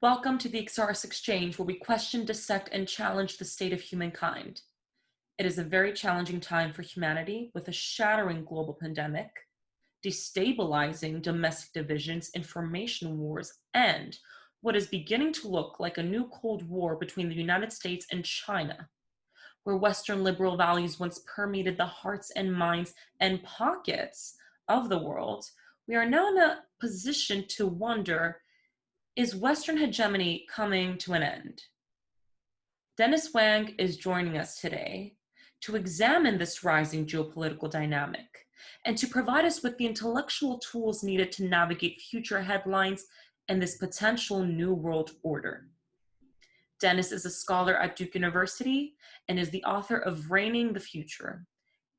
Welcome to the Exaras Exchange, where we question, dissect, and challenge the state of humankind. It is a very challenging time for humanity with a shattering global pandemic, destabilizing domestic divisions, information wars, and what is beginning to look like a new Cold War between the United States and China, where Western liberal values once permeated the hearts and minds and pockets of the world. We are now in a position to wonder, is Western hegemony coming to an end? Dennis Wang is joining us today to examine this rising geopolitical dynamic and to provide us with the intellectual tools needed to navigate future headlines and this potential new world order. Dennis is a scholar at Duke University and is the author of Reigning the Future: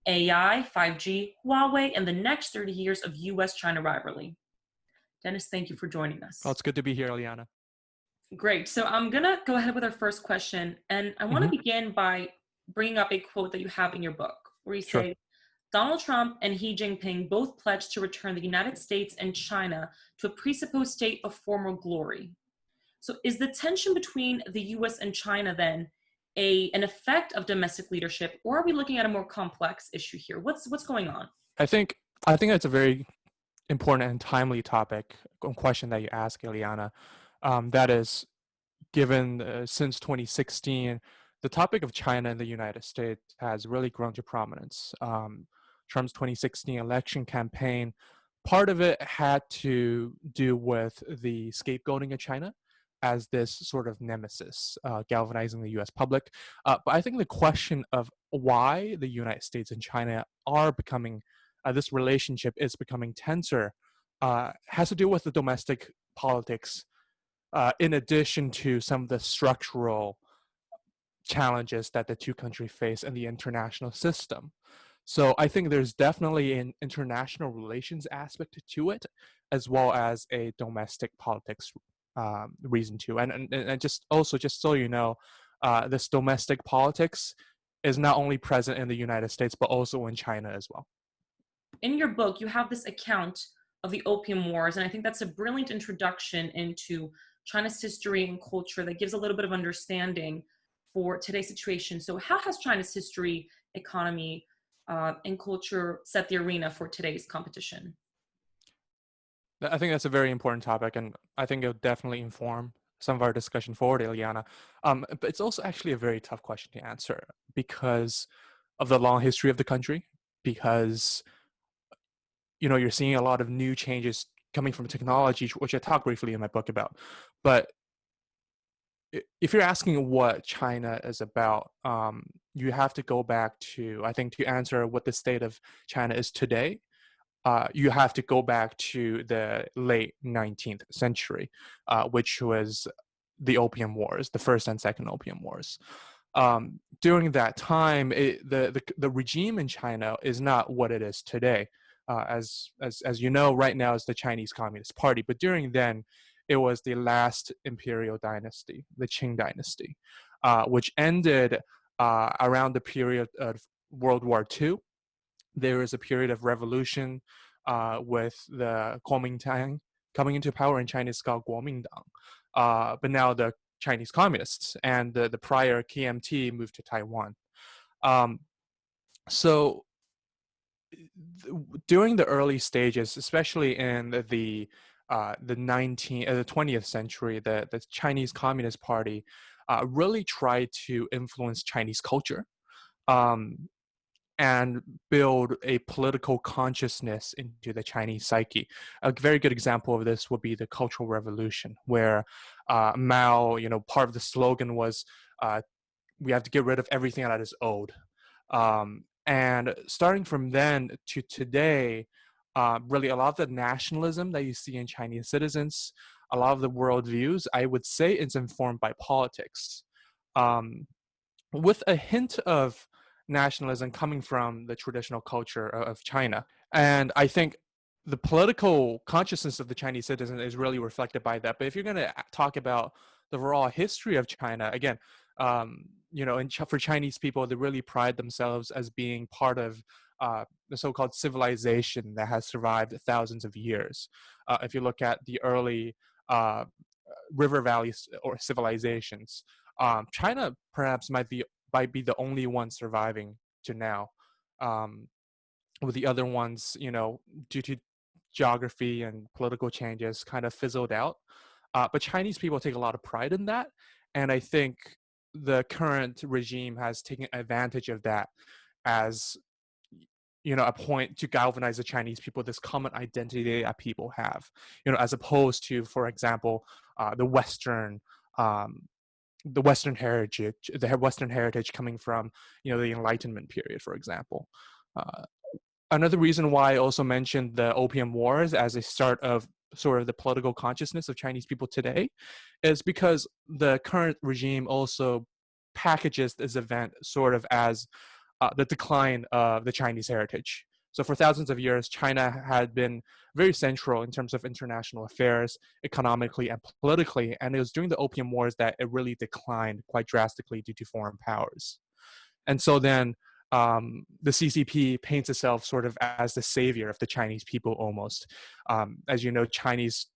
AI, 5G, Huawei, and the Next 30 Years of US-China Rivalry. Dennis, thank you for joining Oh, us. it's good to be here, Eliana. Great. So I'm going to go ahead with our first question. And I want to Hmm. begin by bringing up a quote that you have in your book, where you Sure. say, Donald Trump and Xi Jinping both pledged to return the United States and China to a presupposed state of former glory. So is the tension between the US and China then an effect of domestic leadership, or are we looking at a more complex issue here? What's going on? I think I think that's a very important and timely topic question that you ask, Eliana. That is, given since 2016, the topic of China and the United States has really grown to prominence. Trump's 2016 election campaign, part of it had to do with the scapegoating of China as this sort of nemesis, galvanizing the US public. But I think the question of why the United States and China are becoming, this relationship is becoming tenser, has to do with the domestic politics, in addition to some of the structural challenges that the two countries face in the international system. So I think there's definitely an international relations aspect to it, as well as a domestic politics reason too. And just also, just so you know, this domestic politics is not only present in the United States, but also in China as well. In your book, you have this account of the Opium Wars, and I think that's a brilliant introduction into China's history and culture that gives a little bit of understanding for today's situation. So, how has China's history, economy, and culture set the arena for today's competition? I think that's a very important topic, and I think it'll definitely inform some of our discussion forward, Eliana. But it's also actually a very tough question to answer because of the long history of the country, because you're seeing a lot of new changes coming from technology, which I talk briefly in my book about. But if you're asking what China is about, you have to go back to, I think, to answer what the state of China is today. You have to go back to the late 19th century, which was the Opium Wars, the first and second Opium Wars. During that time, the regime in China is not what it is today. As you know, right now is the Chinese Communist Party, but during then, it was the last imperial dynasty, the Qing dynasty, which ended around the period of World War II. There was a period of revolution with the Kuomintang coming into power in China. It's called Kuomintang. But now the Chinese Communists and the prior KMT moved to Taiwan. Um, so during the early stages, especially in the 20th century, the Chinese Communist Party really tried to influence Chinese culture. Um, and build a political consciousness into the Chinese psyche. A very good example of this would be the Cultural Revolution, where Mao, part of the slogan was, we have to get rid of everything that is old. And starting from then to today, really a lot of the nationalism that you see in Chinese citizens, a lot of the worldviews, I would say it's informed by politics. Um, with a hint of nationalism coming from the traditional culture of China. And I think the political consciousness of the Chinese citizen is really reflected by that. But if you're going to talk about the raw history of China, again, for Chinese people, they really pride themselves as being part of the so-called civilization that has survived thousands of years. If you look at the early river valleys or civilizations. China perhaps might be the only one surviving to now. Um, with the other ones, due to geography and political changes, kind of fizzled out. But Chinese people take a lot of pride in that, and I think the current regime has taken advantage of that as a point to galvanize the Chinese people, this common identity that people have, as opposed to, for example, the um, Western heritage coming from the Enlightenment period, for example. Uh, Another reason why I also mentioned the Opium Wars as a start of sort of the political consciousness of Chinese people today is because the current regime also packages this event sort of as the decline of the Chinese heritage. So for thousands of years, China had been very central in terms of international affairs, economically and politically, and it was during the Opium Wars that it really declined quite drastically due to foreign powers. And so then the CCP paints itself sort of as the savior of the Chinese people almost. As you know, Chinese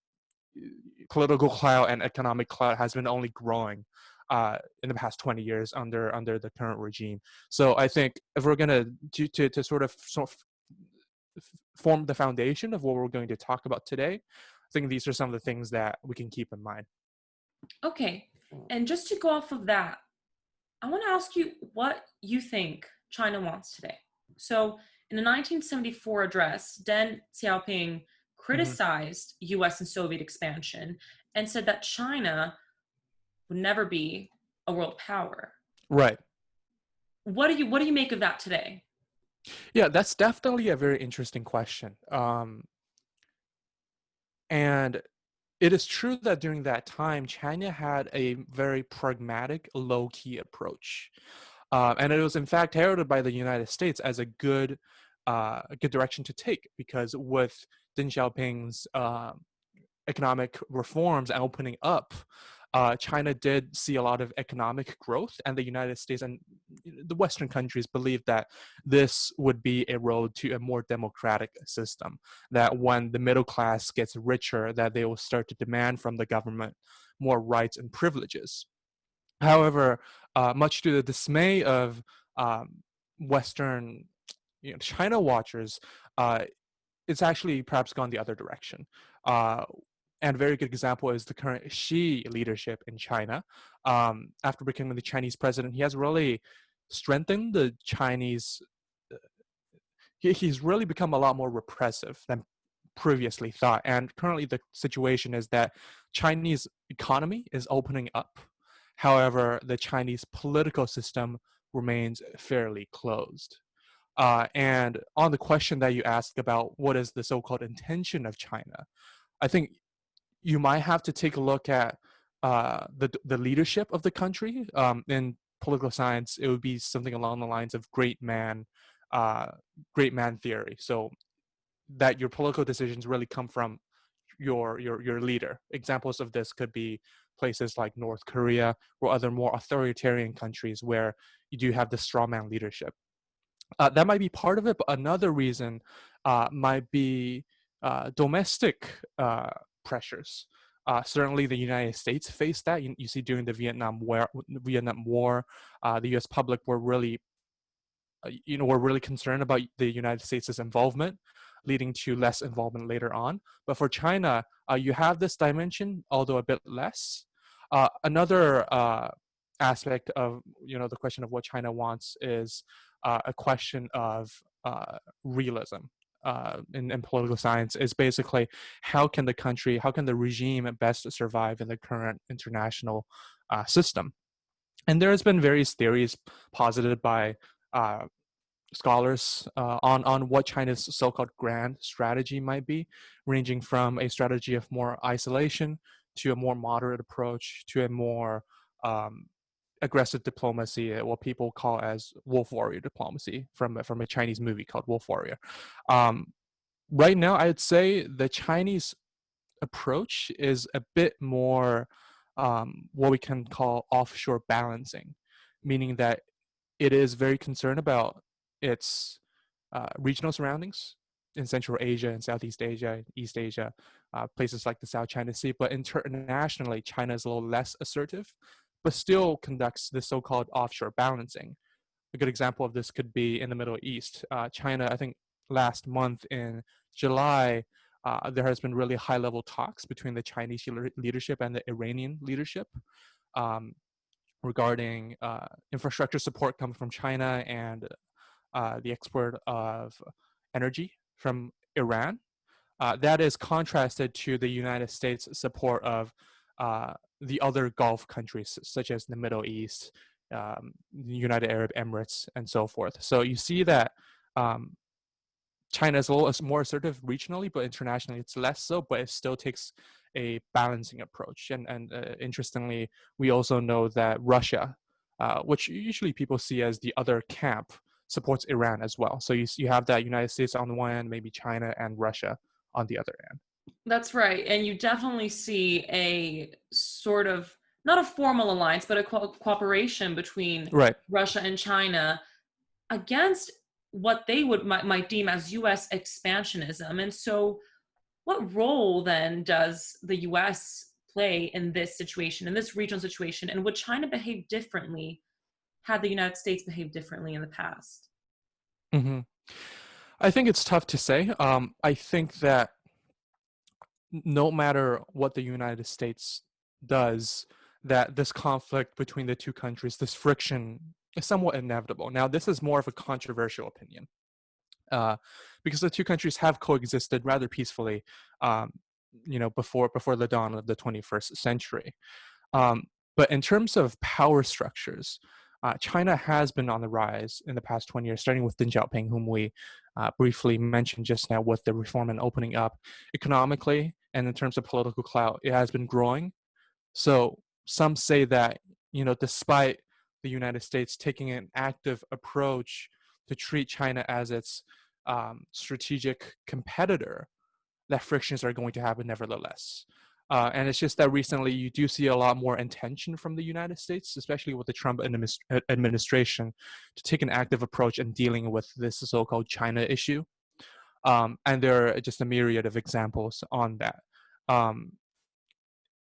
political clout and economic clout has been only growing in the past 20 years under the current regime. So I think if we're going to sort of form the foundation of what we're going to talk about today, I think these are some of the things that we can keep in mind. Okay. And just to go off of that, I want to ask you what you think China wants today. So, in a 1974 address, Deng Xiaoping Mhm. criticized US and Soviet expansion and said that China would never be a world power. Right. What do you make of that today? Yeah, that's definitely a very interesting question. And it is true that during that time, China had a very pragmatic, low key approach. And it was, in fact, heralded by the United States as a good direction to take because with Deng Xiaoping's economic reforms and opening up, China did see a lot of economic growth, and the United States and the Western countries believed that this would be a road to a more democratic system. That when the middle class gets richer, that they will start to demand from the government more rights and privileges. However, much to the dismay of Western China watchers, uh, it's actually perhaps gone the other direction. Uh, and a very good example is the current Xi leadership in China. After becoming the Chinese president, he has really strengthened the Chinese. He's really become a lot more repressive than previously thought. And currently, the situation is that Chinese economy is opening up. However, the Chinese political system remains fairly closed. And on the question that you asked about what is the so-called intention of China, I think you might have to take a look at the leadership of the country. In political science, it would be something along the lines of uh, great man theory. So that your political decisions really come from your leader. Examples of this could be places like North Korea or other more authoritarian countries where you do have the strawman leadership. That might be part of it, but another reason might be domestic pressures. Certainly, the United States faced that. You see, during the Vietnam War, the U.S. public were really concerned about the United States' involvement, leading to less involvement later on. But for China, you have this dimension, although a bit less. Another aspect of the question of what China wants is a question of realism. In political science is basically how can the regime best survive in the current international system. And there has been various theories posited by uh, scholars on what China's so-called grand strategy might be, ranging from a strategy of more isolation to a more moderate approach to a more um, aggressive diplomacy, what people call as wolf warrior diplomacy from a Chinese movie called Wolf Warrior. Um, right now, I'd say the Chinese approach is a bit more what we can call offshore balancing, meaning that it is very concerned about its regional surroundings, in Central Asia and Southeast Asia, East Asia, places like the South China Sea. But internationally, China is a little less assertive, but still conducts the so-called offshore balancing. A good example of this could be in the Middle East. China, I think last month in July, there has been really high-level talks between the Chinese leadership and the Iranian leadership um, regarding infrastructure support coming from China and the export of energy from Iran. That is contrasted to the United States' support of the other Gulf countries, such as the Middle East, the United Arab Emirates, and so forth. So you see that um, China is a little more assertive regionally, but internationally it's less so, but it still takes a balancing approach. And interestingly, we also know that Russia, which usually people see as the other camp, supports Iran as well. So you have that United States on the one end, maybe China and Russia on the other end. That's right. And you definitely see a sort of, not a formal alliance, but a cooperation between Right. Russia and China against what they might deem as US expansionism. And so what role then does the US play in this situation, in this regional situation? And would China behave differently had the United States behaved differently in the past? hmm I think it's tough to say. I think that no matter what the United States does, that this conflict between the two countries, this friction, is somewhat inevitable. Now, this is more of a controversial opinion uh, because the two countries have coexisted rather peacefully, um, before the dawn of the 21st century. Um, but in terms of power structures, China has been on the rise in the past 20 years, starting with Deng Xiaoping, whom we briefly mentioned just now with the reform and opening up economically. And in terms of political clout, it has been growing. So some say that, despite the United States taking an active approach to treat China as its strategic competitor, that frictions are going to happen nevertheless. And it's just that recently you do see a lot more intention from the United States, especially with the Trump administration, to take an active approach in dealing with this so-called China issue. And there are just a myriad of examples on that. Um,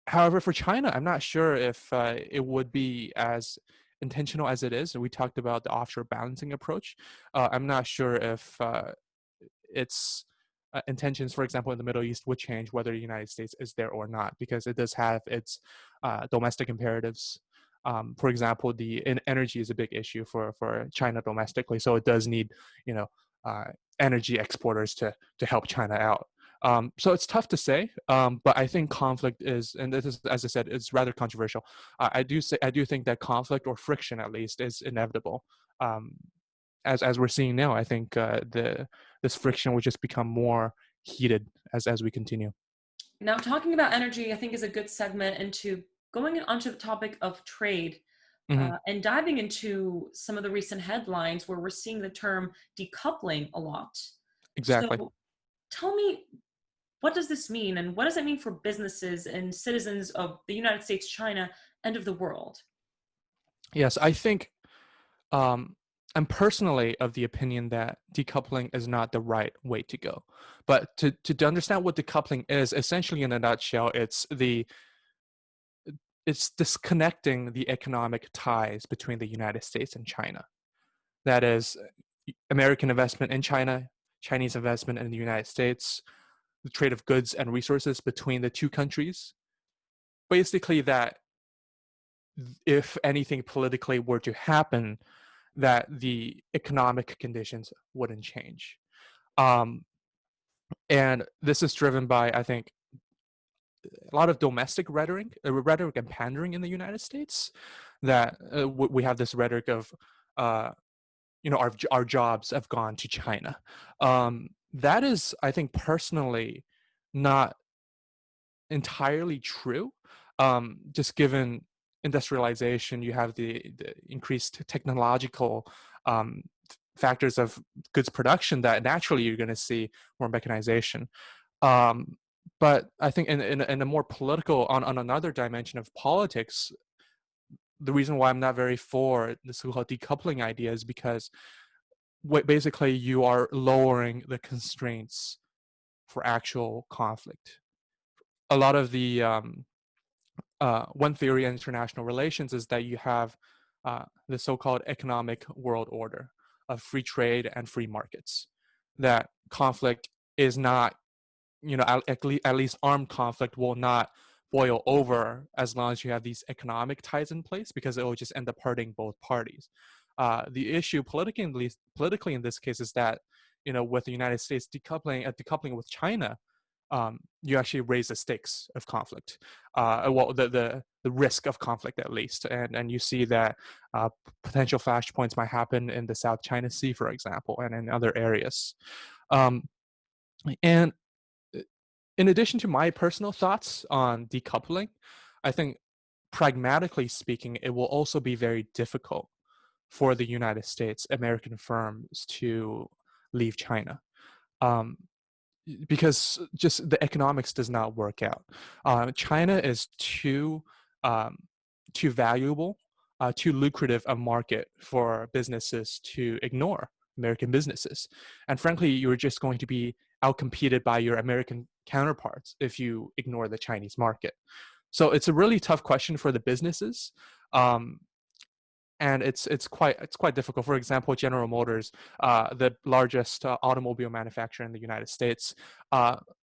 However, for China, I'm not sure if it would be as intentional as it is. And we talked about the offshore balancing approach. I'm not sure if its intentions, for example, in the Middle East would change whether the United States is there or not, because it does have its domestic imperatives. For example, the energy is a big issue for China domestically, so it does need uh, energy exporters to help China out. So it's tough to say, but I think conflict is, and this is, as I said, it's rather controversial. I do think that conflict or friction, at least, is inevitable. Um, as we're seeing now, I think this friction will just become more heated as we continue. Now, talking about energy, I think is a good segment into going onto the topic of trade hmm and diving into some of the recent headlines where we're seeing the term decoupling a lot. Exactly. So tell me, what does this mean, and what does it mean for businesses and citizens of the United States, China, and of the world? Yes, I think um, I'm personally of the opinion that decoupling is not the right way to go. But to understand what decoupling is, essentially in a nutshell, it's disconnecting the economic ties between the United States and China. That is, American investment in China, Chinese investment in the United States, the trade of goods and resources between the two countries. Basically, that if anything politically were to happen, that the economic conditions wouldn't change. Um, and this is driven by, I think, a lot of domestic rhetoric and pandering in the United States. That we have this rhetoric of, uh, our jobs have gone to China. That is, I think, personally, not entirely true. Just given industrialization, you have the increased technological um, factors of goods production that naturally you're going to see more mechanization. Um, but I think in a more political, on another dimension of politics, the reason why I'm not very for the so-called decoupling idea is because basically you are lowering the constraints for actual conflict. A lot of the one theory in international relations is that you have the so-called economic world order of free trade and free markets. That conflict is not, at least armed conflict will not boil over as long as you have these economic ties in place, because it will just end up hurting both parties. The issue politically in this case is that, with the United States decoupling with China, you actually raise the stakes of conflict, well, the risk of conflict at least, and you see that potential flashpoints might happen in the South China Sea, for example, and in other areas. Um, and in addition to my personal thoughts on decoupling, I think pragmatically speaking, it will also be very difficult for the United States, American firms to leave China. Um, because just the economics does not work out. China is um, too valuable, too lucrative a market for businesses to ignore American businesses. And frankly, you're just going to be outcompeted by your American counterparts if you ignore the Chinese market. So it's a really tough question for the businesses. Um, and it's quite difficult. For example, General Motors, the largest automobile manufacturer in the United States,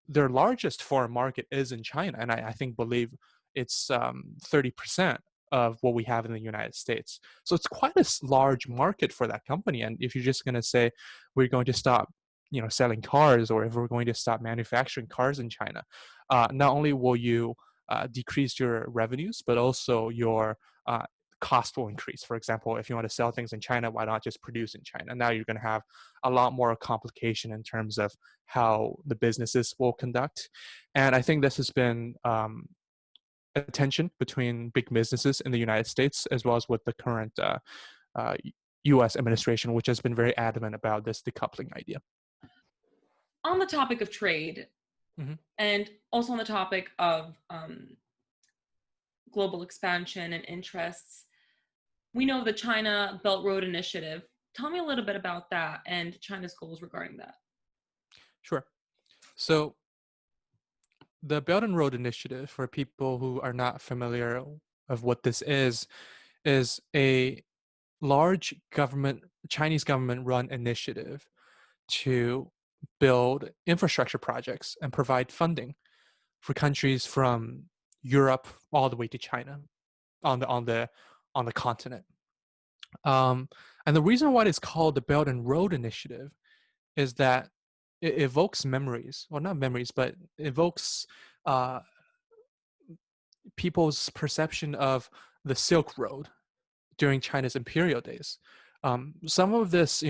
their largest foreign market is in China, and I think believe it's 30% of what we have in the United States. So it's quite a large market for that company. And if you're just going to say we're going to stop, selling cars, or if we're going to stop manufacturing cars in China, not only will you decrease your revenues, but also your cost will increase. For example, if you want to sell things in China, why not just produce in China? Now you're going to have a lot more complication in terms of how the businesses will conduct. And I think this has been a tension between big businesses in the United States, as well as with the current uh, US administration, which has been very adamant about this decoupling idea. On the topic of trade, Mm-hmm. and also on the topic of global expansion and interests, we know the China Belt Road Initiative. Tell me a little bit about that and China's goals regarding that. Sure. So the Belt and Road Initiative, for people who are not familiar of what this is a large Chinese government run initiative to build infrastructure projects and provide funding for countries from Europe all the way to China on the continent. And the reason why it's called the Belt and Road Initiative is that it evokes memories, well, not memories, but evokes uh, people's perception of the Silk Road during China's imperial days. Some of this,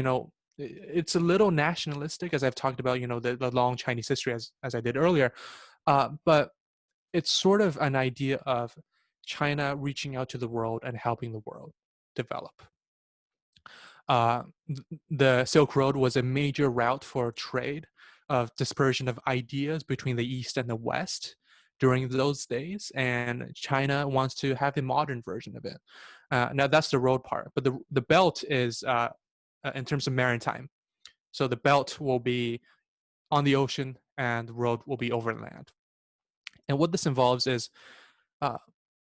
it's a little nationalistic, as I've talked about, the long Chinese history, as I did earlier, but it's sort of an idea of China reaching out to the world and helping the world develop. Uh, the Silk Road was a major route for trade, of dispersion of ideas between the East and the West during those days, and China wants to have a modern version of it. Now that's the road part, but the belt is in terms of maritime. So the belt will be on the ocean, and the road will be over land. And what this involves is uh,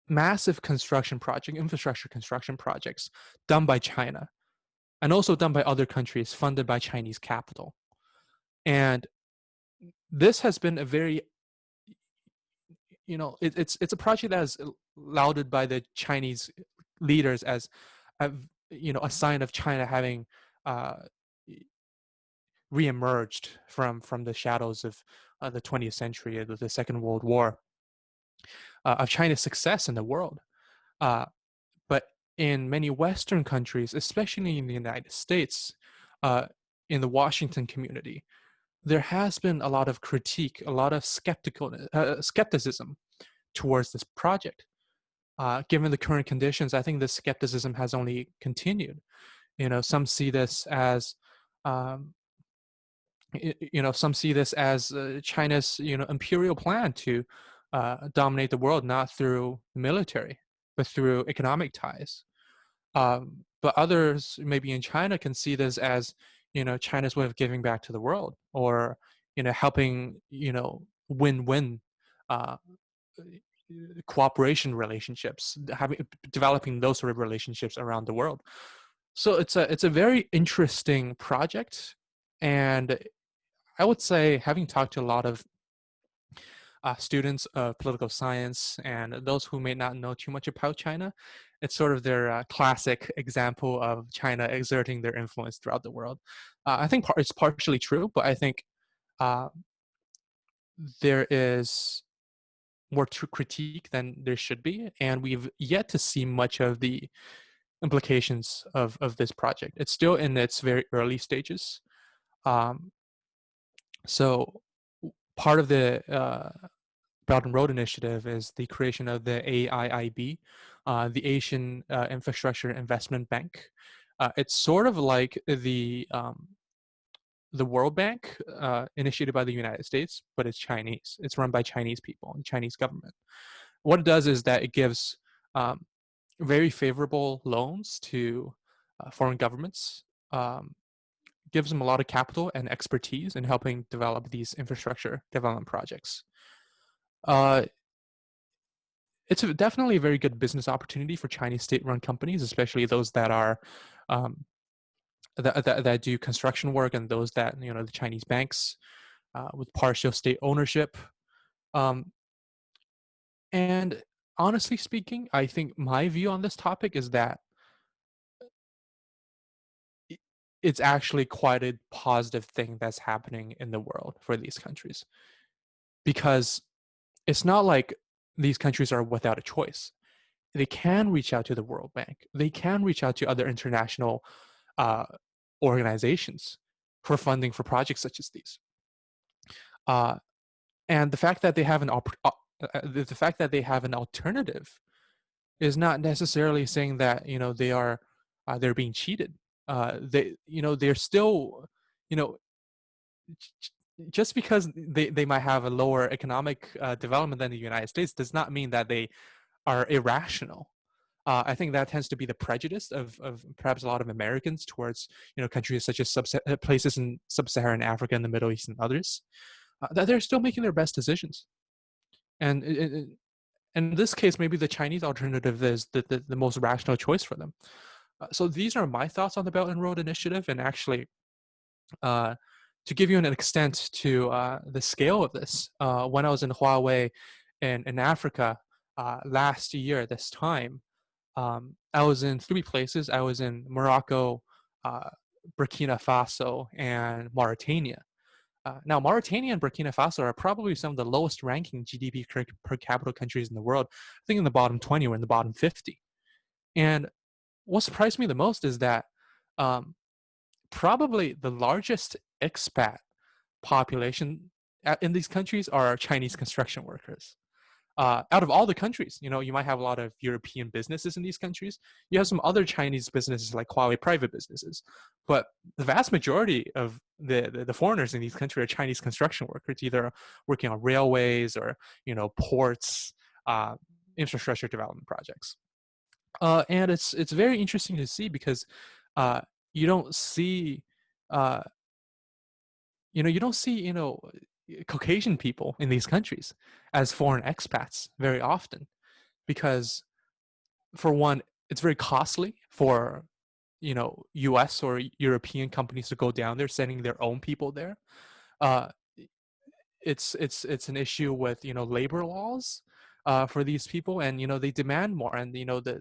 massive infrastructure construction projects done by China, and also done by other countries, funded by Chinese capital. And this has been a very, it's a project that is lauded by the Chinese leaders as a sign of China having uh, reemerged from the shadows of the 20th century, of the Second World War, of China's success in the world. But in many Western countries, especially in the United States, in the Washington community, there has been a lot of critique, a lot of skepticism towards this project. Given the current conditions, I think this skepticism has only continued. Some see this as um, some see this as China's imperial plan to dominate the world, not through the military but through economic ties. But others, maybe in China, can see this as China's way of giving back to the world, or helping win-win uh, cooperation relationships, having developing those sort of relationships around the world. So it's a very interesting project, and I would say, having talked to a lot of students of political science and those who may not know too much about China, it's sort of their classic example of China exerting their influence throughout the world. I think it's partially true, but I think uh, there is more to critique than there should be, and we've yet to see much of the implications of this project. It's still in its very early stages. Um, so part of the Belt and Road Initiative is the creation of the AIIB, the Asian Infrastructure Investment Bank. It's sort of like the World Bank, initiated by the United States, but it's Chinese. It's run by Chinese people and Chinese government. What it does is that it gives um, very favorable loans to foreign governments, um, gives them a lot of capital and expertise in helping develop these infrastructure development projects. Uh, definitely a very good business opportunity for Chinese state-run companies, especially those that are um, that do construction work, and those that the Chinese banks with partial state ownership. Um, and honestly speaking, I think my view on this topic is that it's actually quite a positive thing that's happening in the world for these countries, because it's not like these countries are without a choice. They can reach out to the World Bank. They can reach out to other international uh, organizations for funding for projects such as these. Uh, and the fact that they have the fact that they have an alternative is not necessarily saying that they're being cheated. They're still you know just because they might have a lower economic development than the United States does not mean that they are irrational. I think that tends to be the prejudice of perhaps a lot of Americans towards countries such as places in sub-Saharan Africa and the Middle East and others, that they're still making their best decisions. And in this case, maybe the Chinese alternative is the most rational choice for them. So these are my thoughts on the Belt and Road Initiative, and actually, uh, to give you an extent to the scale of this, when I was in Huawei in Africa last year, this time, I was in three places. I was in Morocco, uh, Burkina Faso, and Mauritania. Now, Mauritania and Burkina Faso are probably some of the lowest ranking GDP per capita countries in the world. I think in the bottom 20 or in the bottom 50. And what surprised me the most is that um, probably the largest expat population in these countries are Chinese construction workers. Out of all the countries, you might have a lot of European businesses in these countries. You have some other Chinese businesses like Huawei private businesses, but the vast majority of the foreigners in these countries are Chinese construction workers, either working on railways or ports, uh, infrastructure development projects. And it's very interesting to see, because uh, you don't see uh, you don't see Caucasian people in these countries as foreign expats very often, because for one, it's very costly for US or European companies to go down there, sending their own people there. uh, it's an issue with labor laws for these people, and they demand more, and the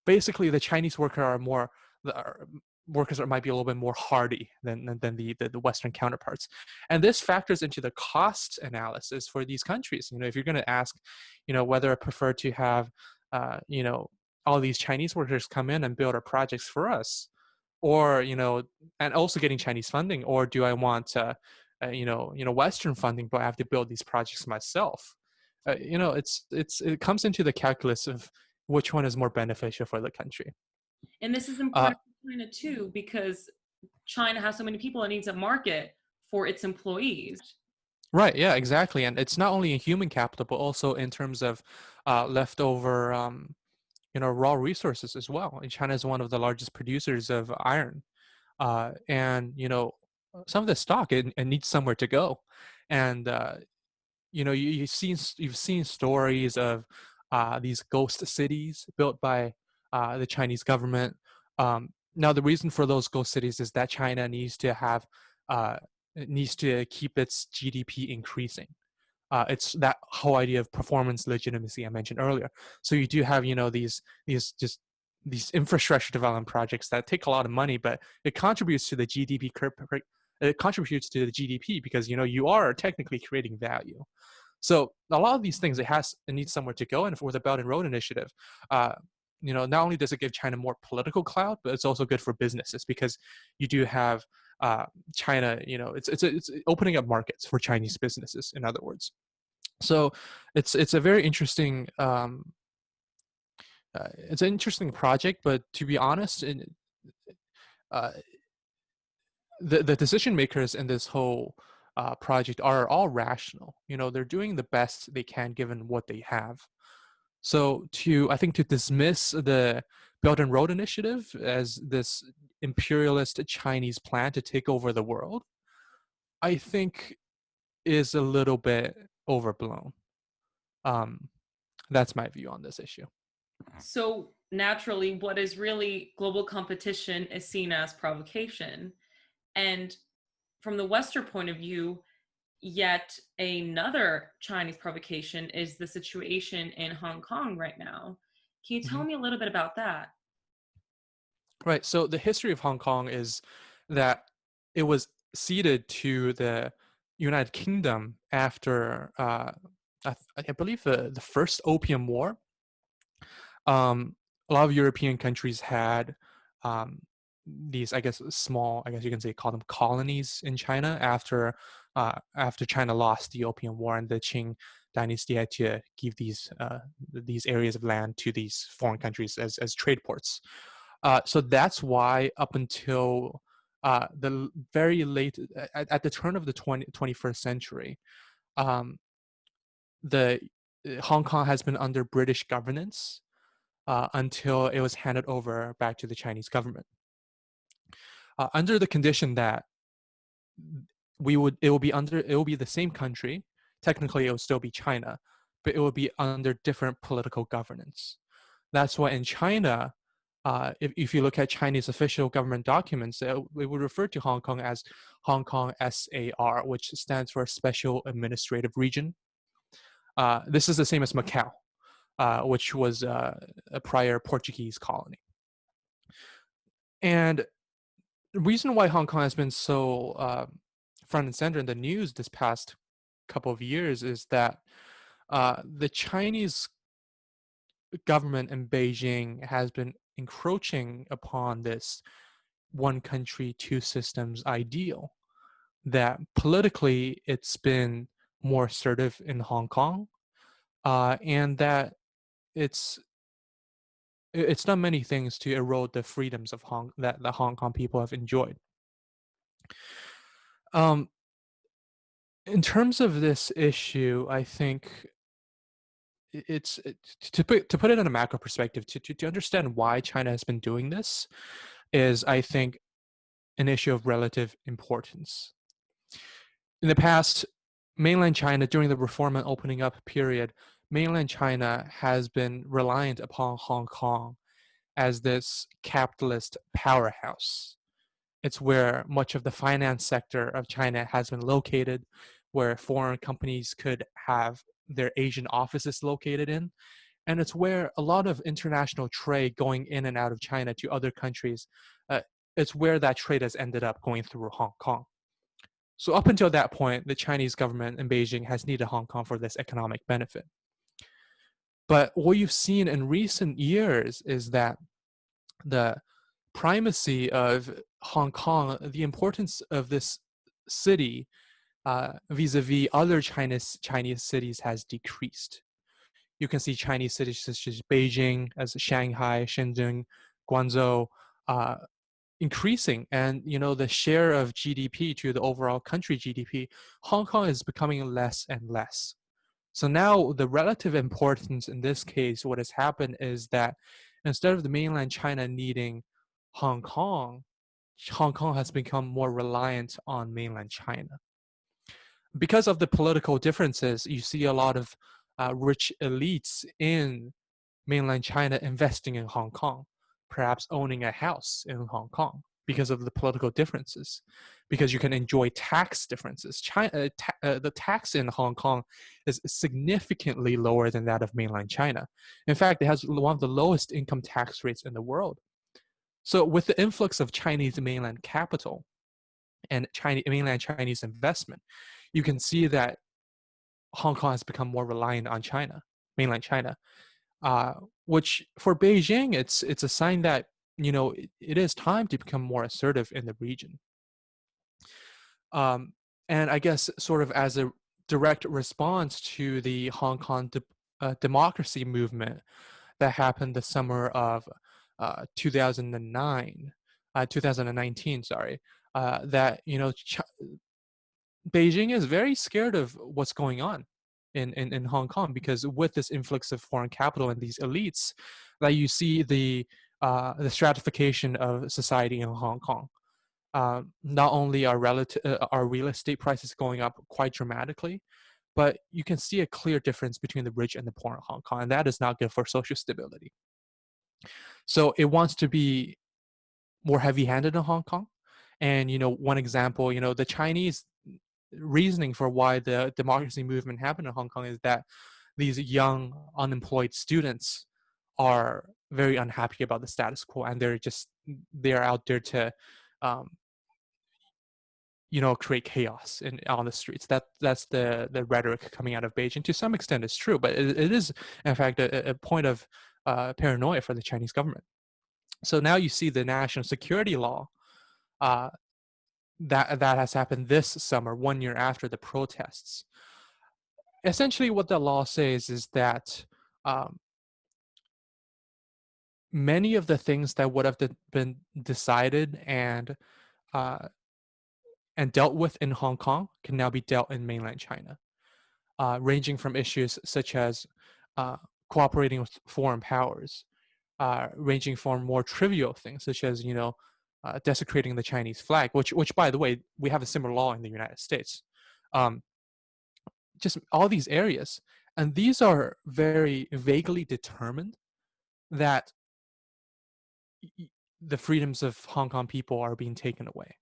basically the Chinese worker are more are workers that might be a little bit more hardy than the Western counterparts, and this factors into the cost analysis for these countries. If you're going to ask, whether I prefer to have, all these Chinese workers come in and build our projects for us, or and also getting Chinese funding, or do I want Western funding, but I have to build these projects myself? It comes into the calculus of which one is more beneficial for the country. And this is Uh, important for China too, because China has so many people and needs a market for its employees. right, yeah, exactly. And it's not only in human capital, but also in terms of leftover, raw resources as well. And China is one of the largest producers of iron. and some of the stock it needs somewhere to go, and you've seen stories of these ghost cities built by the Chinese government. Now, the reason for those ghost cities is that China uh, needs to keep its GDP increasing. It's that whole idea of performance legitimacy I mentioned earlier. So you do have these infrastructure development projects that take a lot of money, but it contributes to the GDP curve. It contributes to the GDP because you are technically creating value. So a lot of these things it needs somewhere to go, and for the Belt and Road Initiative, uh, not only does it give China more political clout, but it's also good for businesses because you do have China. It's opening up markets for Chinese businesses. In other words, so it's a very interesting it's an interesting project. But to be honest, uh, the decision makers in this whole project are all rational. They're doing the best they can given what they have. So I think to dismiss the Belt and Road Initiative as this imperialist Chinese plan to take over the world, I think is a little bit overblown. Um, that's my view on this issue. So naturally, what is really global competition is seen as provocation. And from the Western point of view, yet another Chinese provocation is the situation in Hong Kong right now. Can you tell Mhm. me a little bit about that? Right. So the history of Hong Kong is that it was ceded to the United Kingdom after, I believe, the first Opium War. A lot of European countries had um, these, I guess, small, I guess you can say, call them colonies in China after China lost the Opium War, and the Qing dynasty had to give these areas of land to these foreign countries as trade ports. So that's why up until the very late, at the turn of the 21st century, um, the Hong Kong has been under British governance until it was handed over back to the Chinese government, under the condition that it will be the same country. Technically, it will still be China, but it will be under different political governance. That's why in China, if you look at Chinese official government documents, it would refer to Hong Kong as Hong Kong SAR, which stands for Special Administrative Region. This is the same as Macau, which was a prior Portuguese colony. And the reason why Hong Kong has been so front and center in the news this past couple of years is that the Chinese government in Beijing has been encroaching upon this one country, two systems ideal. That politically it's been more assertive in Hong Kong, and that it's it's done many things to erode the freedoms of that the Hong Kong people have enjoyed. Um, in terms of this issue, I think to put it in a macro perspective, to understand why China has been doing this is, I think, an issue of relative importance. In the past, mainland China, during the reform and opening up period, mainland China has been reliant upon Hong Kong as this capitalist powerhouse. It's where much of the finance sector of China has been located, where foreign companies could have their Asian offices located in. And it's where a lot of international trade going in and out of China to other countries, it's where that trade has ended up going through Hong Kong. So up until that point, the Chinese government in Beijing has needed Hong Kong for this economic benefit. But what you've seen in recent years is that the primacy of Hong Kong, the importance of this city vis-a-vis other Chinese cities has decreased. You can see Chinese cities such as Beijing, as Shanghai, Shenzhen, Guangzhou, uh, increasing, and the share of GDP to the overall country GDP, Hong Kong is becoming less and less. So now the relative importance in this case, what has happened is that instead of the mainland China needing Hong Kong Hong Kong has become more reliant on mainland China. Because of the political differences, you see a lot of rich elites in mainland China investing in Hong Kong, perhaps owning a house in Hong Kong because of the political differences, because you can enjoy tax differences. The tax in Hong Kong is significantly lower than that of mainland China. In fact, it has one of the lowest income tax rates in the world. So with the influx of Chinese mainland capital and mainland Chinese investment, you can see that Hong Kong has become more reliant on China, mainland China, uh, which for Beijing, it's a sign that it is time to become more assertive in the region. And I guess sort of as a direct response to the Hong Kong democracy movement that happened the summer of 2009, 2019, sorry, that Beijing is very scared of what's going on in Hong Kong, because with this influx of foreign capital and these elites, that you see the stratification of society in Hong Kong. Not only are real estate prices going up quite dramatically, but you can see a clear difference between the rich and the poor in Hong Kong, and that is not good for social stability. So it wants to be more heavy-handed in Hong Kong. And one example, the Chinese reasoning for why the democracy movement happened in Hong Kong is that these young unemployed students are very unhappy about the status quo, and they're out there to um, create chaos on the streets. That's the rhetoric coming out of Beijing. To some extent it's true, but it is in fact a point of paranoia for the Chinese government. So now you see the national security law uh, that has happened this summer, 1 year after the protests. Essentially, what the law says is that um, many of the things that would have been decided uh, and dealt with in Hong Kong can now be dealt in mainland China, ranging from issues such as uh, cooperating with foreign powers, ranging from more trivial things such as desecrating the Chinese flag, which by the way we have a similar law in the United States. Um, just all these areas, and these are very vaguely determined that the freedoms of Hong Kong people are being taken away.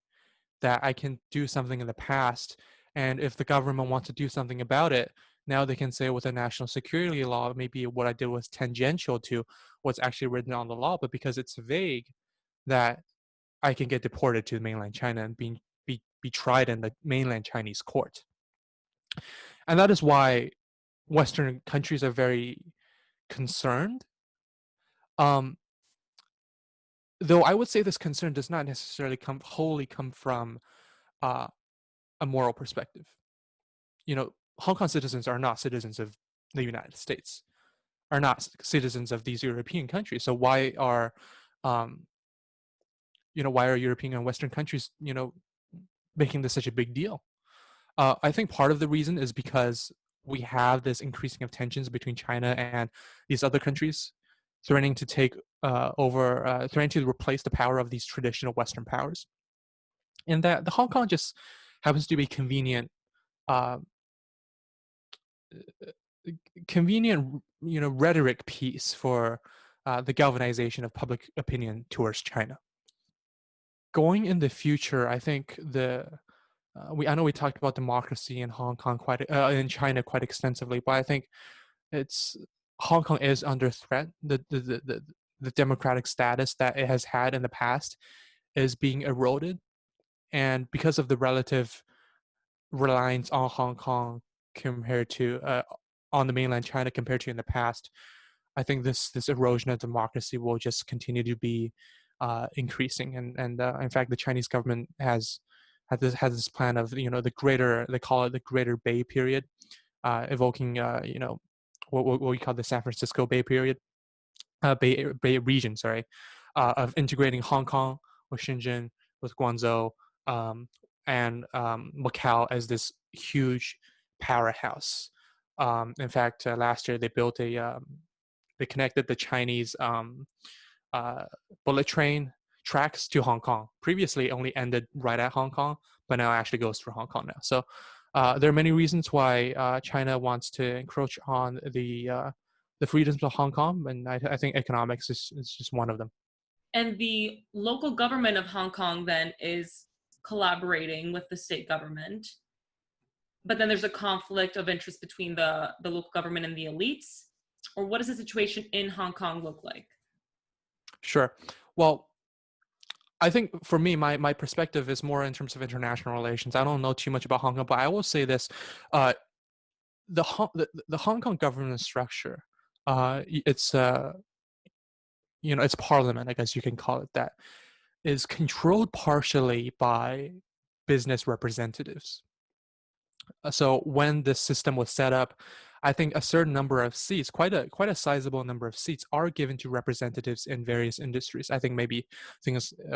That I can do something in the past, and if the government wants to do something about it, now they can say with a national security law, maybe what I did was tangential to what's actually written on the law, but because it's vague, that I can get deported to mainland China and be tried in the mainland Chinese court. And that is why Western countries are very concerned. Um, though I would say this concern does not necessarily wholly come from uh, a moral perspective. Hong Kong citizens are not citizens of the United States, are not citizens of these European countries. So um, why are European and Western countries, making this such a big deal? I think part of the reason is because we have this increasing of tensions between China and these other countries, threatening to take threatening to replace the power of these traditional Western powers, and that the Hong Kong just happens to be uh, convenient, rhetoric piece for the galvanization of public opinion towards China. Going in the future, I think I know we talked about democracy in Hong Kong in China quite extensively, but I think it's Hong Kong is under threat. The democratic status that it has had in the past is being eroded, and because of the relative reliance on Hong Kong compared to on the mainland China compared to in the past, I think this erosion of democracy will just continue to be increasing, and in fact, the Chinese government has this plan of they call it the Greater Bay Period, evoking what we call the San Francisco Bay Period, Bay region, sorry, of integrating Hong Kong with Shenzhen, with Guangzhou, um, and Macau as this huge powerhouse. In fact, last year they connected the Chinese uh, bullet train tracks to Hong Kong. Previously, it only ended right at Hong Kong, but now it actually goes through Hong Kong now. So there are many reasons why China wants to encroach on the freedoms of Hong Kong, and I think economics is just one of them. And the local government of Hong Kong then is collaborating with the state government. But then there's a conflict of interest between the local government and the elites. Or what does the situation in Hong Kong look like? Sure. Well, I think for me, my perspective is more in terms of international relations. I don't know too much about Hong Kong, but I will say this: uh, the Hong Kong government structure, it's its parliament, I guess you can call it that, is controlled partially by business representatives. So when this system was set up, I think a certain number of seats, quite a sizable number of seats, are given to representatives in various industries. I think maybe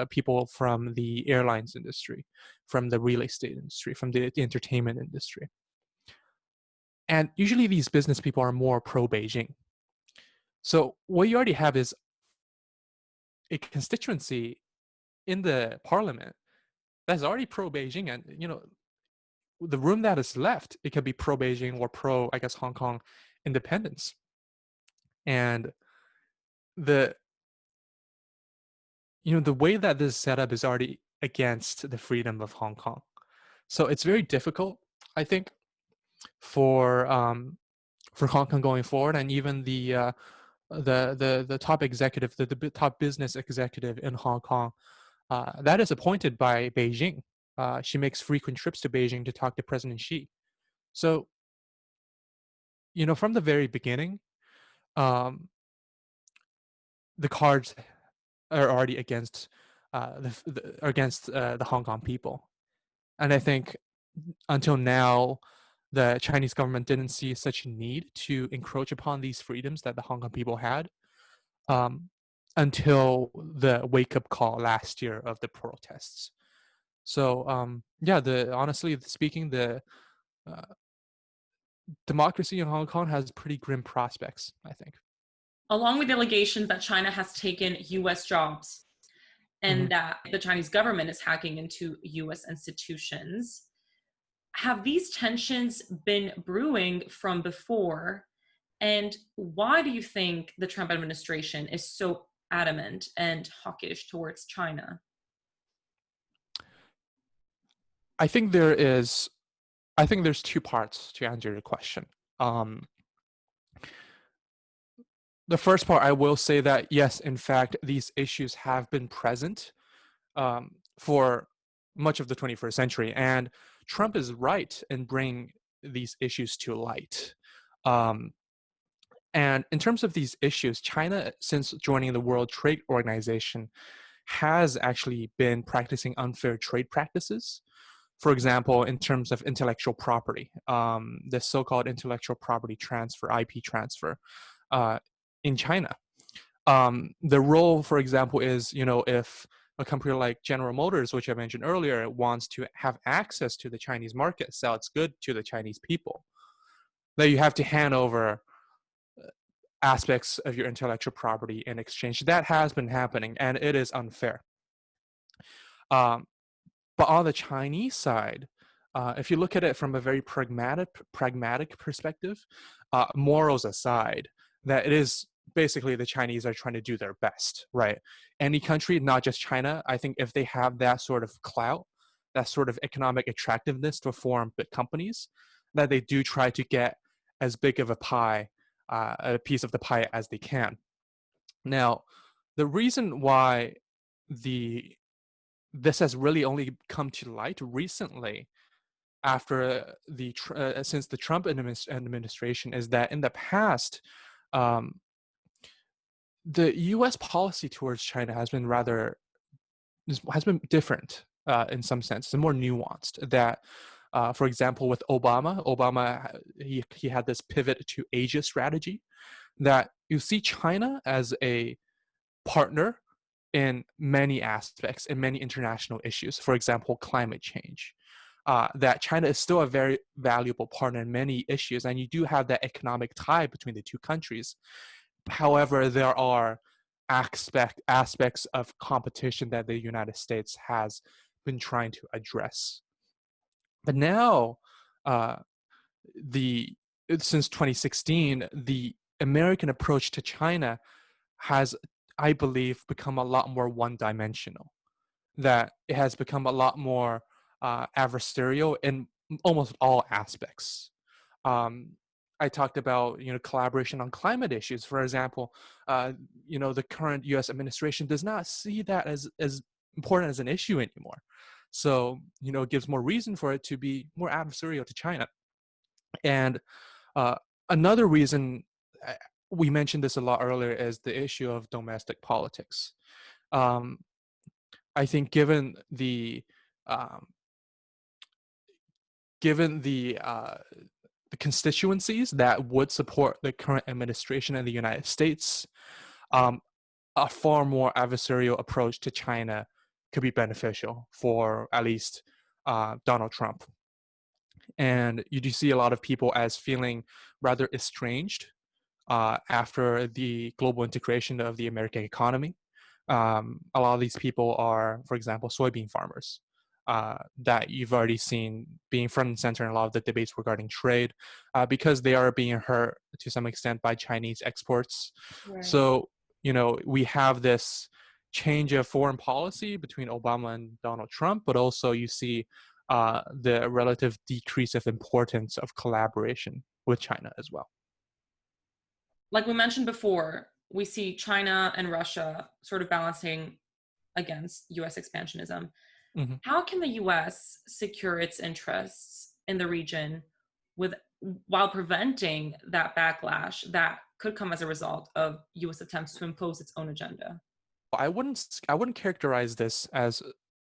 people from the airlines industry, from the real estate industry, from the entertainment industry, and usually these business people are more pro Beijing. So what you already have is a constituency in the parliament that's already pro Beijing, and the room that is left, it could be pro Beijing or pro, I guess, Hong Kong independence. And the the way that this is set up is already against the freedom of Hong Kong. So it's very difficult, I think, for Hong Kong going forward, and even the top executive, the top business executive in Hong Kong, that is appointed by Beijing. She makes frequent trips to Beijing to talk to President Xi. So from the very beginning, um, the cards are already against the Hong Kong people, and I think until now, the Chinese government didn't see such a need to encroach upon these freedoms that the Hong Kong people had, um, until the wake-up call last year of the protests. So yeah, honestly speaking, the uh, democracy in Hong Kong has pretty grim prospects, I think. Along with allegations that China has taken US jobs Mm-hmm. and that the Chinese government is hacking into US institutions, have these tensions been brewing from before? And why do you think the Trump administration is so adamant and hawkish towards China? I think there's two parts to answer your question. Um, the first part, I will say that yes, in fact, these issues have been present for much of the 21st century, and Trump is right in bringing these issues to light. Um, and in terms of these issues, China, since joining the World Trade Organization, has actually been practicing unfair trade practices. For example, in terms of intellectual property, the so-called intellectual property transfer, IP transfer, in China. The role, for example, is, if a company like General Motors, which I mentioned earlier, wants to have access to the Chinese market, sell its good to the Chinese people, that you have to hand over aspects of your intellectual property in exchange. That has been happening, and it is unfair. Um, but on the Chinese side, if you look at it from a very pragmatic perspective, morals aside, that it is basically the Chinese are trying to do their best, right? Any country, not just China, I think if they have that sort of clout, that sort of economic attractiveness to form big companies, that they do try to get as big of a piece of the pie as they can. Now, the reason why this has really only come to light recently after since the Trump administration is that in the past, um, the U.S. policy towards China has been different in some sense, and more nuanced. That, for example, with Obama, he had this pivot to Asia strategy. That you see China as a partner in many aspects, in many international issues. For example, climate change. That China is still a very valuable partner in many issues, and you do have that economic tie between the two countries. However, there are aspects of competition that the United States has been trying to address. But now, uh, the since 2016, the American approach to China has, I believe, become a lot more one-dimensional. That it has become a lot more adversarial in almost all aspects. Um, I talked about collaboration on climate issues. For example, uh, the current U.S. administration does not see that as important as an issue anymore. So it gives more reason for it to be more adversarial to China. And uh, another reason, uh, we mentioned this a lot earlier, is the issue of domestic politics. Um, I think um, given the constituencies that would support the current administration in the United States, um, a far more adversarial approach to China could be beneficial for at least Donald Trump. And you do see a lot of people as feeling rather estranged after the global integration of the American economy. A lot of these people are, for example, soybean farmers that you've already seen being front and center in a lot of the debates regarding trade because they are being hurt to some extent by Chinese exports. Right. So, we have this change of foreign policy between Obama and Donald Trump, but also you see the relative decrease of importance of collaboration with China as well. Like we mentioned before, we see China and Russia sort of balancing against US expansionism. Mhm. How can the US secure its interests in the region with while preventing that backlash that could come as a result of US attempts to impose its own agenda? I wouldn't characterize this as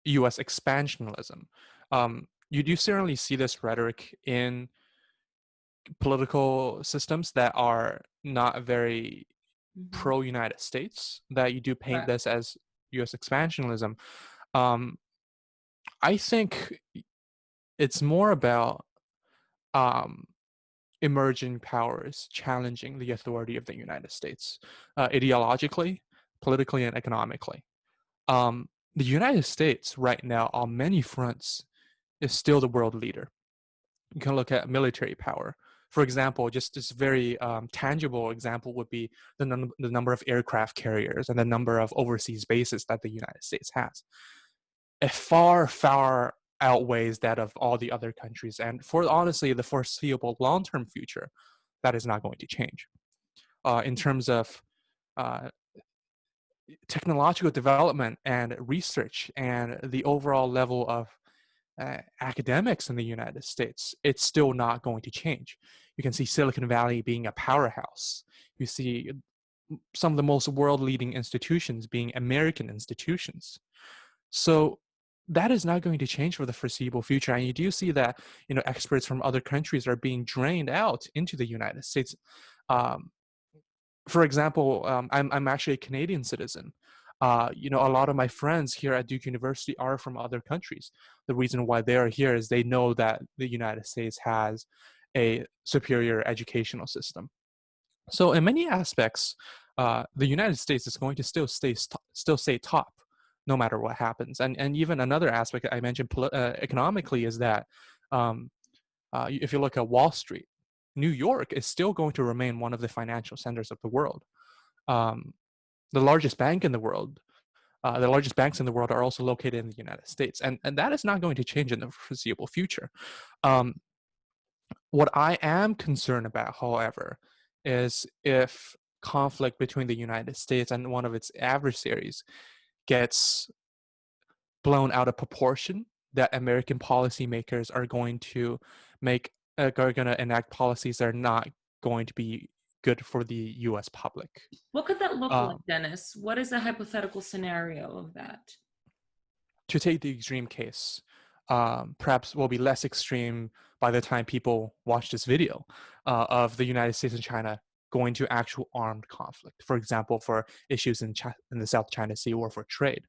U.S. expansionism. You do certainly see this rhetoric in political systems that are not very Mhm. pro-United States. That you do paint Correct. this as U.S. expansionism. Um, I think it's more about um, emerging powers challenging the authority of the United States, ideologically, politically, and economically. The United States right now, on many fronts, is still the world leader. You can look at military power. For example, just this very tangible example would be the number of aircraft carriers and the number of overseas bases that the United States has. It far, far outweighs that of all the other countries. And for honestly, the foreseeable long term future, that is not going to change. In terms of uh, technological development and research and the overall level of academics in the United States, it's still not going to change. You can see Silicon Valley being a powerhouse. You see some of the most world leading institutions being American institutions. So that is not going to change for the foreseeable future. And you do see that experts from other countries are being drained out into the United States. Um, for example, I'm actually a Canadian citizen. A lot of my friends here at Duke University are from other countries. The reason why they are here is they know that the United States has a superior educational system. So in many aspects, the United States is going to still stay top, no matter what happens. And even another aspect I mentioned economically is that um, if you look at Wall Street, New York is still going to remain one of the financial centers of the world. Um, the largest bank in the world, the largest banks in the world are also located in the United States, and that is not going to change in the foreseeable future. Um, what I am concerned about, however, is if conflict between the United States and one of its adversaries gets blown out of proportion, that American policymakers are going to are going to enact policies that are not going to be good for the U.S. public. What could that look like, Um, Dennis? What is a hypothetical scenario of that? to take the extreme case, perhaps will be less extreme by the time people watch this video of the United States and China going to actual armed conflict. For example, for issues in the South China Sea or for trade.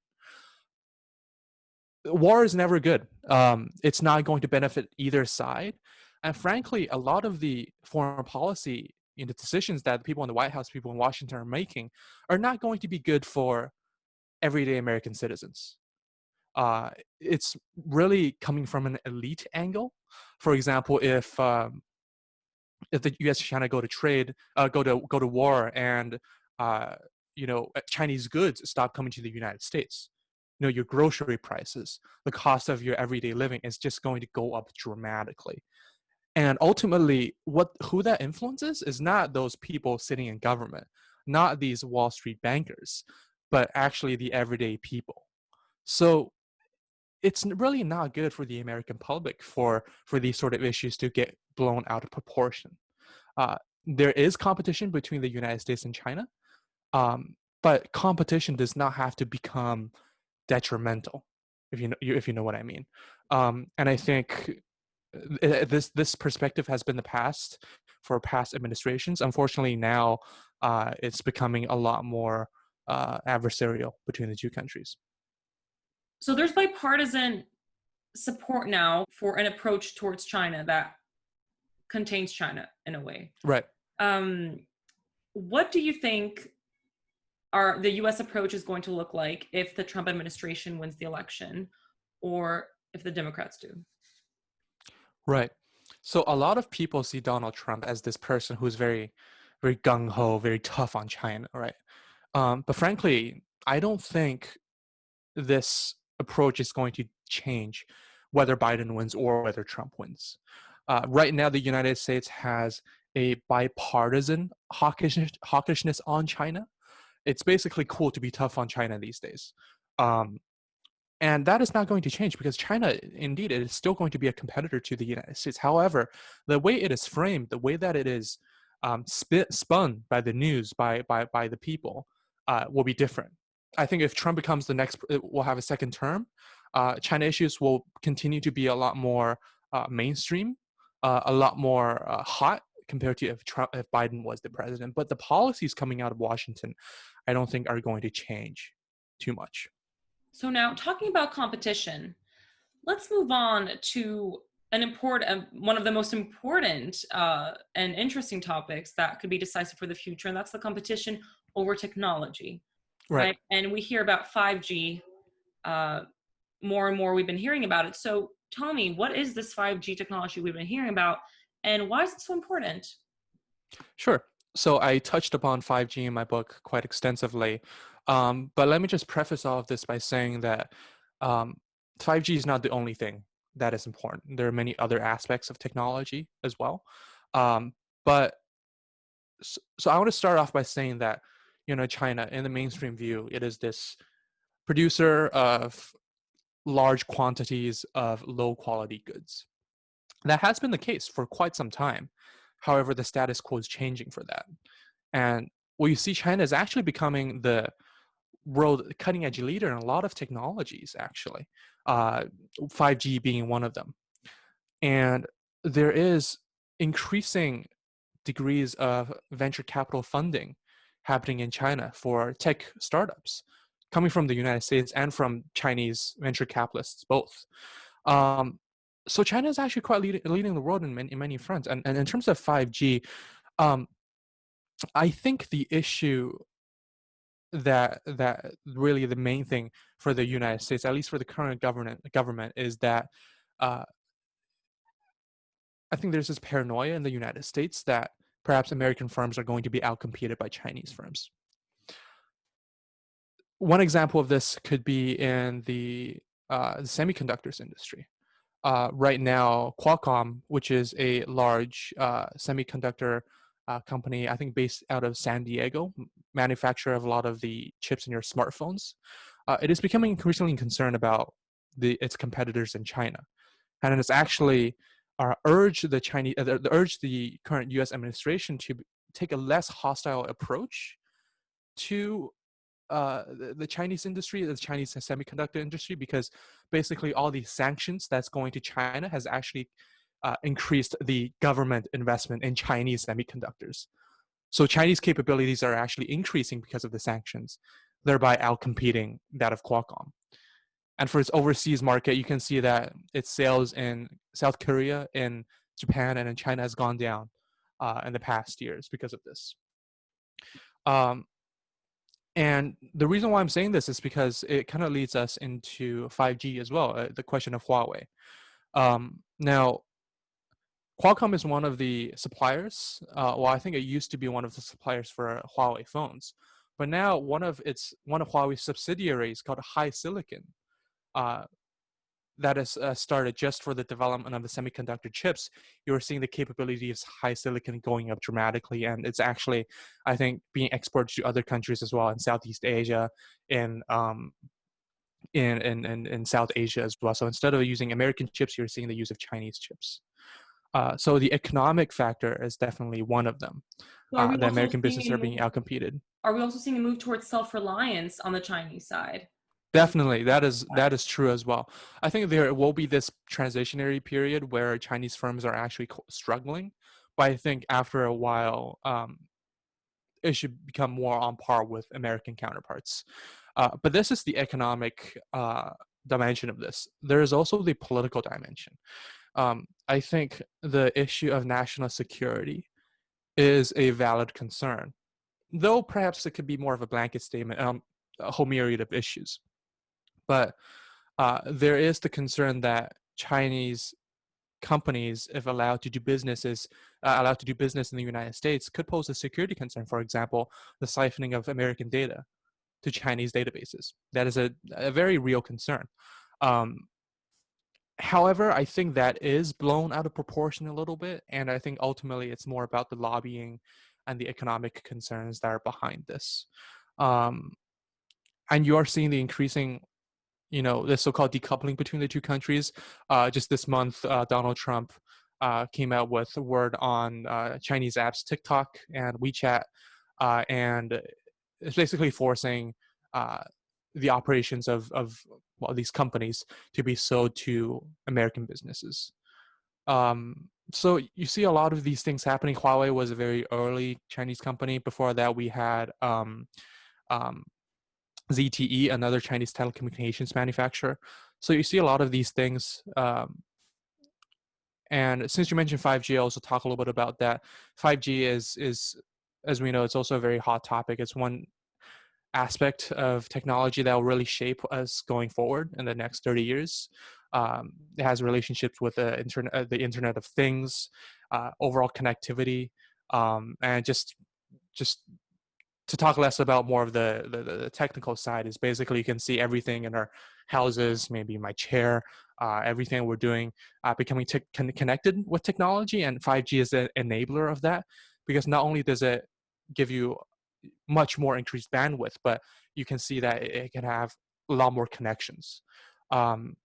War is never good. It's not going to benefit either side. And frankly, a lot of the foreign policy, the decisions that people in the White House, people in Washington are making are not going to be good for everyday American citizens. Uh, it's really coming from an elite angle. For example, if the U.S. and China go to war, and Chinese goods stop coming to the United States, your grocery prices, the cost of your everyday living is just going to go up dramatically. And ultimately, who that influences is not those people sitting in government, not these Wall Street bankers, but actually the everyday people. So it's really not good for the American public for these sort of issues to get blown out of proportion. Uh, there is competition between the United States and China, but competition does not have to become detrimental, if you know what I mean. And I think this perspective has been the past for past administrations. Unfortunately, now it's becoming a lot more adversarial between the two countries. So there's bipartisan support now for an approach towards China that contains China in a way. Right. What do you think the U.S. approach is going to look like if the Trump administration wins the election, or if the Democrats do? Right. So a lot of people see Donald Trump as this person who's very, very gung ho, very tough on China, right? But frankly, I don't think this approach is going to change whether Biden wins or whether Trump wins. Right now, the United States has a bipartisan hawkishness on China. It's basically cool to be tough on China these days. And that is not going to change because China, indeed, it is still going to be a competitor to the United States. However, the way it is framed, the way that it is spun by the news, by the people, will be different. I think if Trump becomes the next, will have a second term, China issues will continue to be a lot more mainstream, a lot more hot compared to if Biden was the president. But the policies coming out of Washington, I don't think are going to change too much. So now, talking about competition, let's move on to one of the most important and interesting topics that could be decisive for the future, and that's the competition over technology, right? And we hear about 5G more and more. We've been hearing about it. So tell me, what is this 5G technology we've been hearing about, and why is it so important? Sure. So I touched upon 5G in my book quite extensively. But let me just preface all of this by saying that 5G is not the only thing that is important. There are many other aspects of technology as well. But so I want to start off by saying that, China, in the mainstream view, it is this producer of large quantities of low quality goods. That has been the case for quite some time. However, the status quo is changing for that. And what you see, China is actually becoming the world cutting edge leader in a lot of technologies, actually, 5G being one of them. And there is increasing degrees of venture capital funding happening in China for tech startups, coming from the United States and from Chinese venture capitalists both. So China is actually quite leading the world in many fronts. And in terms of 5G, I think the issue that really the main thing for the United States, at least for the current government, is that I think there's this paranoia in the United States that perhaps American firms are going to be outcompeted by Chinese firms. One example of this could be in the semiconductors industry. Right now, Qualcomm, which is a large semiconductor company, I think based out of San Diego, manufacturer of a lot of the chips in your smartphones, it is becoming increasingly concerned about its competitors in China, and it's actually urged the current U.S. administration to take a less hostile approach to the Chinese industry, the Chinese semiconductor industry, because basically all these sanctions that's going to China has actually increased the government investment in Chinese semiconductors. So Chinese capabilities are actually increasing because of the sanctions, thereby outcompeting that of Qualcomm. And for its overseas market, you can see that its sales in South Korea, in Japan, and in China has gone down in the past years because of this. Um, and the reason why I'm saying this is because it kind of leads us into 5G as well, the question of Huawei. Now, Qualcomm is one of the suppliers. Well, I think it used to be one of the suppliers for Huawei phones, but now one of Huawei's subsidiaries called HiSilicon, uh, that is started just for the development of the semiconductor chips. You're seeing the capabilities of HiSilicon going up dramatically, and it's actually, I think, being exported to other countries as well in Southeast Asia, in in South Asia as well. So instead of using American chips, you're seeing the use of Chinese chips. So the economic factor is definitely one of them. So are we The also American seeing businesses are being outcompeted. a move towards self-reliance on the Chinese side? As Definitely, that is true as well. I think there will be this transitionary period where Chinese firms are actually struggling, but I think after a while, it should become more on par with American counterparts. But this is the economic dimension of this. There is also the political dimension. I think the issue of national security is a valid concern, though perhaps it could be more of a blanket statement on a whole myriad of issues. But there is the concern that Chinese companies, if allowed to do business in the United States, could pose a security concern. For example, the siphoning of American data to Chinese databases. That is a very real concern. Um, However, I think that is blown out of proportion a little bit, and I think ultimately it's more about the lobbying and the economic concerns that are behind this. Um, and you are seeing the increasing, the so-called decoupling between the two countries. Just this month, Donald Trump came out with a word on Chinese apps, TikTok and WeChat, and it's basically forcing uh, the operations of well, these companies to be sold to American businesses. So you see a lot of these things happening. Huawei was a very early Chinese company. Before that, we had um, ZTE, another Chinese telecommunications manufacturer. So you see a lot of these things. And since you mentioned 5G, I'll also talk a little bit about that. 5G is as we know, it's also a very hot topic. It's one aspect of technology that will really shape us going forward in the next 30 years. It has relationships with the Internet of Things, overall connectivity, and just to talk less about more of the technical side is basically you can see everything in our houses, maybe my chair, everything we're doing becoming connected with technology, and 5G is an enabler of that because not only does it give you much more increased bandwidth, but you can see that it can have a lot more connections. Um,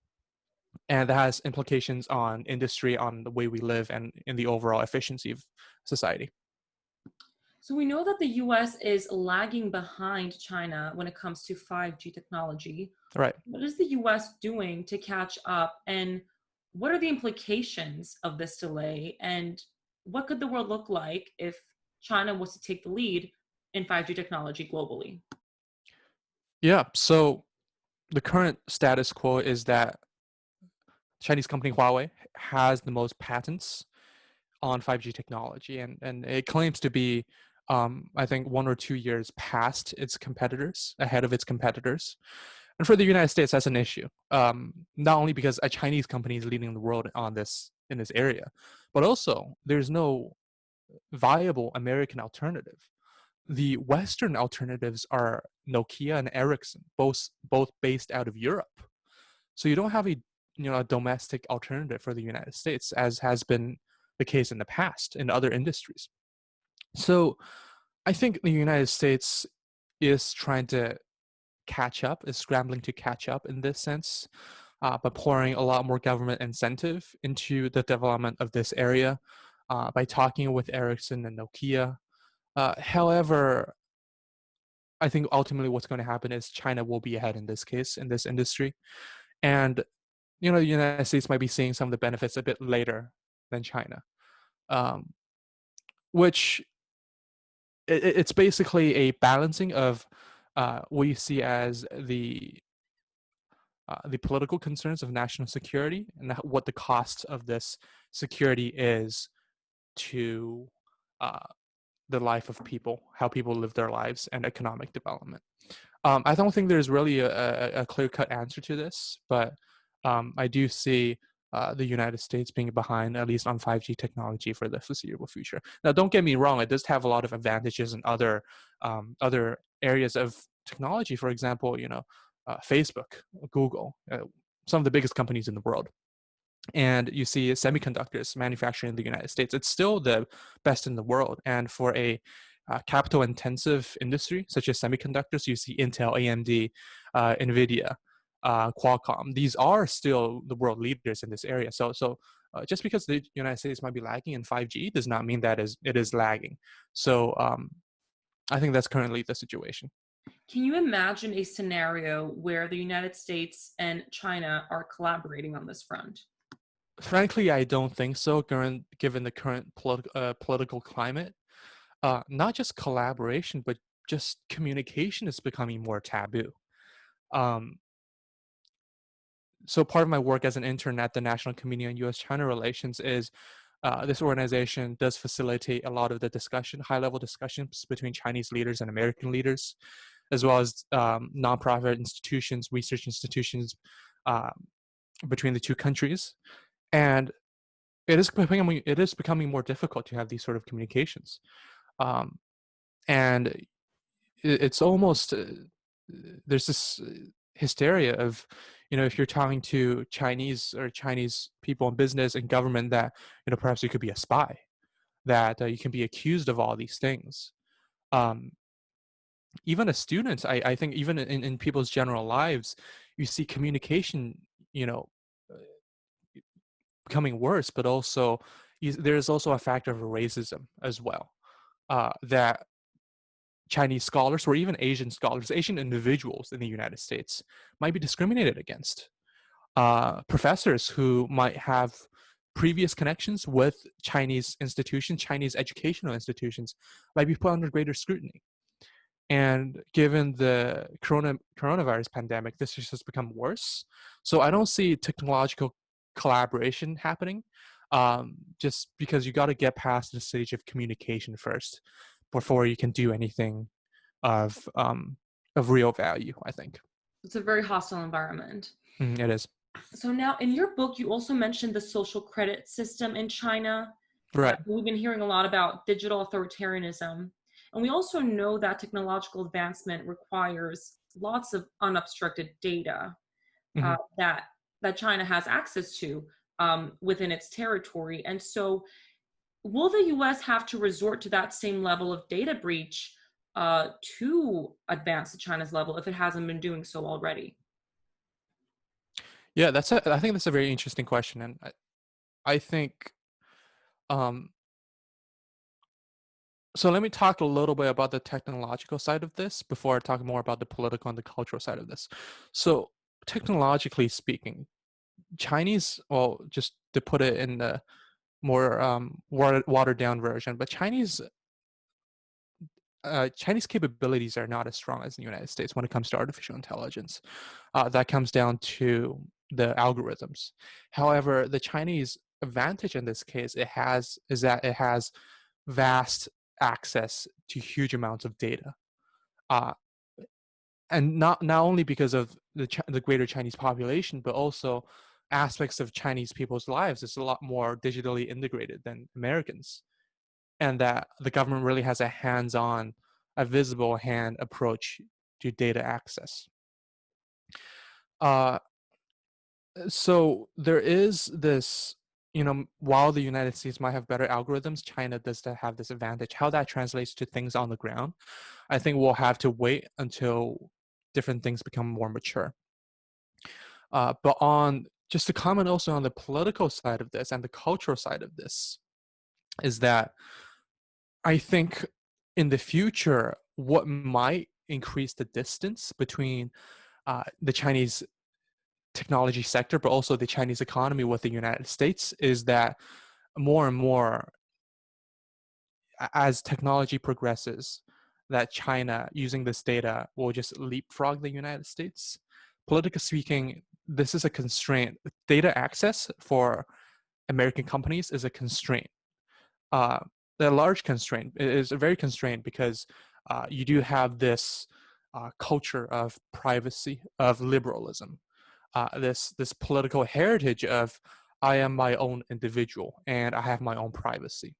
and that has implications on industry, on the way we live, and in the overall efficiency of society. So we know that the US is lagging behind China when it comes to 5G technology. Right. What is the US doing to catch up? And what are the implications of this delay? And what could the world look like if China was to take the lead in 5G technology globally? Yeah. So the current status quo is that Chinese company Huawei has the most patents on 5G technology, and it claims to be, I think, 1 or 2 years past its competitors, ahead of its competitors. And for the United States, that's an issue. Not only because a Chinese company is leading the world on this in this area, but also there's no viable American alternative. The Western alternatives are Nokia and Ericsson, both based out of Europe. So you don't have a domestic alternative for the United States, as has been the case in the past in other industries. So I think the United States is trying to catch up, is scrambling to catch up in this sense, by pouring a lot more government incentive into the development of this area, by talking with Ericsson and Nokia. However, I think ultimately what's going to happen is China will be ahead in this case, in this industry. And the United States might be seeing some of the benefits a bit later than China, um, which it's basically a balancing of what you see as the political concerns of national security and what the cost of this security is to uh, the life of people, how people live their lives, and economic development. I don't think there's really a clear-cut answer to this, but I do see the United States being behind, at least on 5G technology, for the foreseeable future. Now, don't get me wrong; it does have a lot of advantages in other areas of technology. For example, Facebook, Google, some of the biggest companies in the world, and you see semiconductors manufacturing in the United States. It's still the best in the world. And for a capital intensive industry such as semiconductors, you see Intel, AMD, NVIDIA, Qualcomm. These are still the world leaders in this area. So just because the United States might be lagging in 5G does not mean that it is lagging. So I think that's currently the situation. Can you imagine a scenario where the United States and China are collaborating on this front? Frankly, I don't think so, given the current political climate. Not just collaboration, but just communication is becoming more taboo. Um, so part of my work as an intern at the National Committee on U.S.-China Relations is this organization does facilitate a lot of the discussion, high-level discussions between Chinese leaders and American leaders, as well as nonprofit institutions, research institutions uh, between the two countries. And it is becoming more difficult to have these sort of communications. Um, and it's almost there's this hysteria of, if you're talking to Chinese people in business and government, that perhaps you could be a spy, that you can be accused of all these things. um, Even as students, I think even in people's general lives, you see communication, you know uh, becoming worse, but also there's also a factor of racism as well, that Chinese scholars or even Asian scholars, Asian individuals in the United States might be discriminated against. Professors who might have previous connections with Chinese institutions, Chinese educational institutions, might be put under greater scrutiny. And given the coronavirus pandemic, this has just become worse. So I don't see technological collaboration happening, just because you got to get past the stage of communication first before you can do anything of real value, I think. It's a very hostile environment. It is. So now in your book, you also mentioned the social credit system in China. Right. We've been hearing a lot about digital authoritarianism. And we also know that technological advancement requires lots of unobstructed data Hmm. that China has access to within its territory. And so will the US have to resort to that same level of data breach to advance to China's level if it hasn't been doing so already? Yeah, I think that's a very interesting question, and I think um, so. Let me talk a little bit about the technological side of this before I talk more about the political and the cultural side of this. So, technologically speaking, Chinese, well, just to put it in the more watered down version, but Chinese capabilities are not as strong as the United States when it comes to artificial intelligence. That comes down to the algorithms. However, the Chinese advantage in this case is that it has vast access to huge amounts of data, uh, and not only because of the greater Chinese population, but also aspects of Chinese people's lives is a lot more digitally integrated than Americans, and that the government really has a hands-on, a visible hand approach to data access. Uh, so there is this, while the United States might have better algorithms, China does have this advantage. How that translates to things on the ground, I think we'll have to wait until different things become more mature. But on just to comment also on the political side of this and the cultural side of this, is that I think in the future, what might increase the distance between the Chinese technology sector, but also the Chinese economy with the United States, is that more and more, as technology progresses, that China using this data will just leapfrog the United States. Politically speaking, this is a constraint. Data access for American companies is a constraint. Uh, the large constraint is very constrained because you do have this culture of privacy, of liberalism, this political heritage of I am my own individual and I have my own privacy.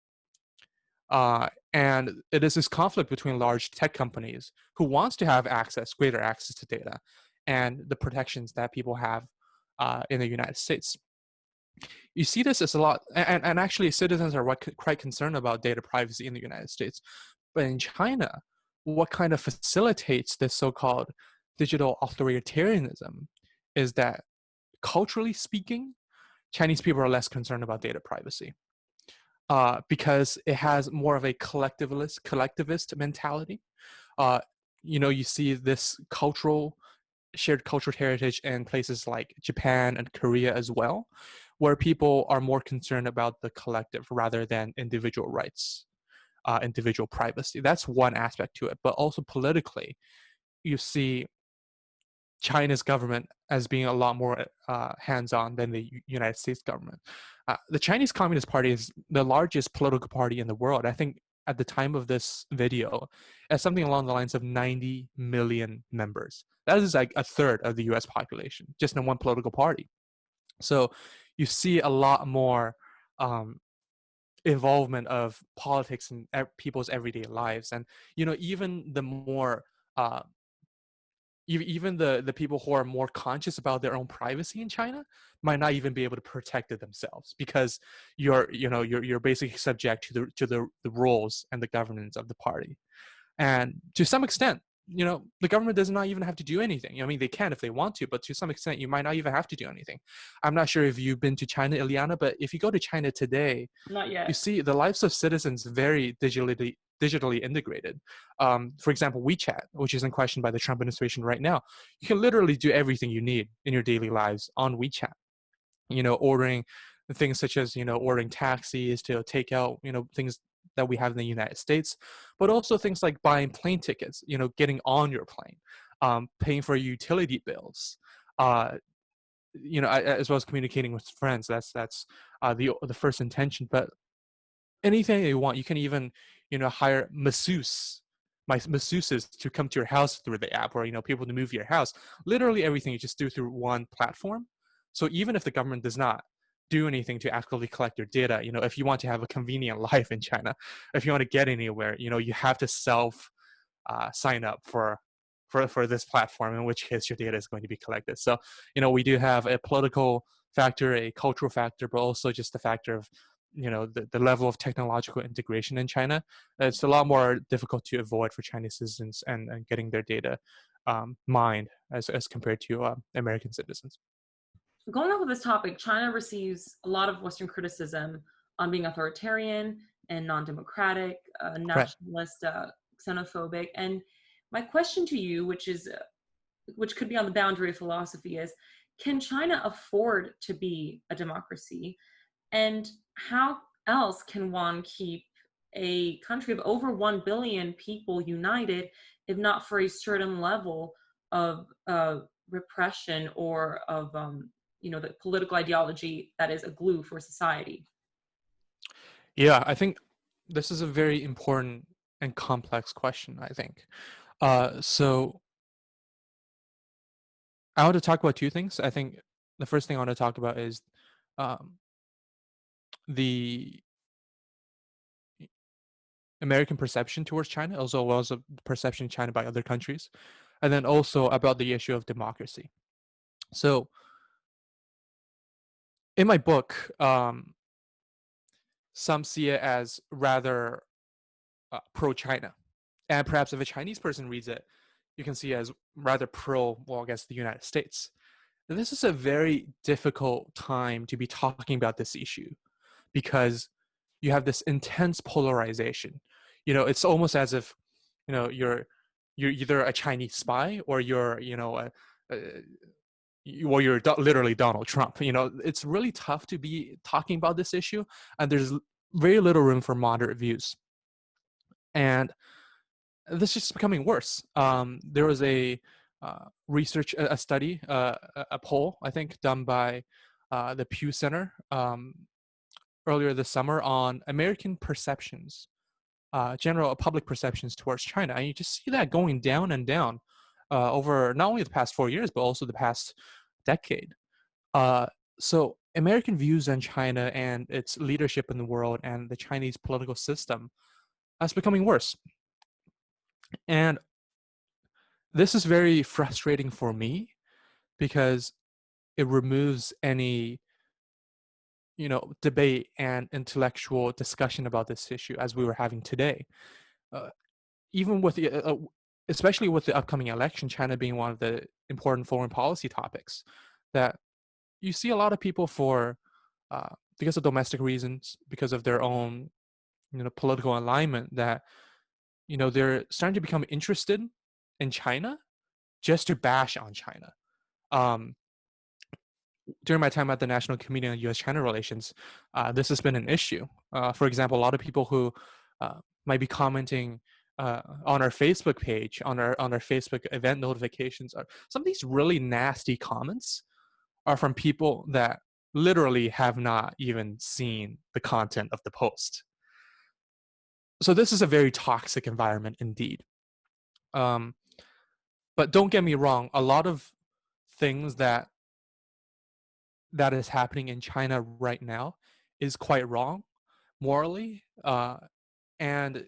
And it is this conflict between large tech companies who wants to have access, greater access to data, and the protections that people have in the United States. You see this as a lot, and actually citizens are quite concerned about data privacy in the United States. But in China, what kind of facilitates this so-called digital authoritarianism is that culturally speaking, Chinese people are less concerned about data privacy because it has more of a collectivist mentality. Uh, you see this shared cultural heritage in places like Japan and Korea as well, where people are more concerned about the collective rather than individual rights, individual privacy. That's one aspect to it. But also politically, you see China's government as being a lot more hands-on than the United States government. The Chinese Communist Party is the largest political party in the world. I think at the time of this video, it's something along the lines of 90 million members. That is like a third of the U.S. population, just in one political party. So you see a lot more involvement of politics in people's everyday lives, and even the more even the people who are more conscious about their own privacy in China might not even be able to protect it themselves because you're basically subject to the rules and the governance of the party. And to some extent, the government does not even have to do anything. I mean, they can if they want to, but to some extent, you might not even have to do anything. I'm not sure if you've been to China, Ileana, but if you go to China today, Not you yet. see the lives of citizens very digitally integrated. For example, WeChat, which is in question by the Trump administration right now, you can literally do everything you need in your daily lives on WeChat. Ordering things such as ordering taxis to take out things that we have in the United States, but also things like buying plane tickets, getting on your plane, paying for utility bills, as well as communicating with friends. That's the first intention. But anything you want, you can even hire masseuses to come to your house through the app, or people to move your house. Literally everything you just do through one platform. So even if the government does not do anything to actively collect your data, if you want to have a convenient life in China, if you want to get anywhere, you have to self sign up for this platform, in which case your data is going to be collected. So we do have a political factor, a cultural factor, but also just the factor of the level of technological integration in China. It's a lot more difficult to avoid for Chinese citizens and getting their data mined as compared to American citizens. Going off of this topic, China receives a lot of Western criticism on being authoritarian and non-democratic, Right. nationalist, xenophobic. And my question to you, which could be on the boundary of philosophy, is: can China afford to be a democracy? And how else can one keep a country of over 1 billion people united if not for a certain level of repression or of the political ideology that is a glue for society? Yeah, I think this is a very important and complex question, I think. So I want to talk about two things. I think the first thing I want to talk about is um, the American perception towards China, as well as the perception of China by other countries, and then also about the issue of democracy. So in my book, some see it as rather pro-China, and perhaps if a Chinese person reads it, you can see it as rather pro, well, I guess, the United States. And this is a very difficult time to be talking about this issue because you have this intense polarization. It's almost as if you're either a Chinese spy or you're a or you're literally Donald Trump. It's really tough to be talking about this issue, and there's very little room for moderate views. And this is just becoming worse. There was a a study, a poll, I think, done by the Pew Center earlier this summer on American perceptions, general public perceptions towards China, and you just see that going down and down over not only the past 4 years but also the past decade. Uh, so American views on China and its leadership in the world and the Chinese political system is becoming worse, and this is very frustrating for me because it removes any debate and intellectual discussion about this issue as we were having today. Uh, even with especially with the upcoming election, China being one of the important foreign policy topics, that you see a lot of people for because of domestic reasons, because of their own political alignment, that they're starting to become interested in China just to bash on China. Um, During my time at the National Committee on U.S.-China Relations, this has been an issue. For example, a lot of people who might be commenting on our Facebook page, on our Facebook event notifications, are some of these really nasty comments are from people that literally have not even seen the content of the post. So this is a very toxic environment indeed. But don't get me wrong, a lot of things that is happening in China right now is quite wrong morally, and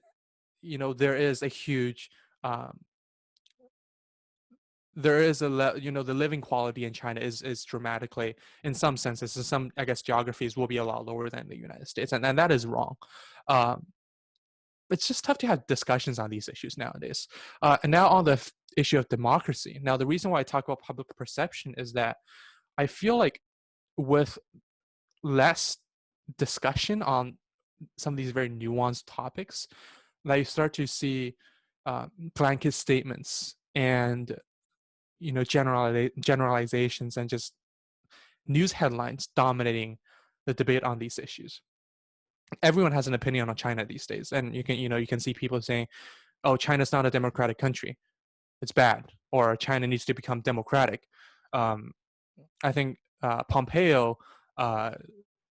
there is a huge um, there is the living quality in China is dramatically, in some senses, in some, I guess, geographies will be a lot lower than the United States, and that is wrong. Um, it's just tough to have discussions on these issues nowadays. And now on the issue of democracy. Now, the reason why I talk about public perception is that I feel like with less discussion on some of these very nuanced topics, that you start to see blanket statements and generalizations and just news headlines dominating the debate on these issues. Everyone has an opinion on China these days, and you can see people saying, "Oh, China's not a democratic country; it's bad," or "China needs to become democratic." Um, I think Pompeo, uh,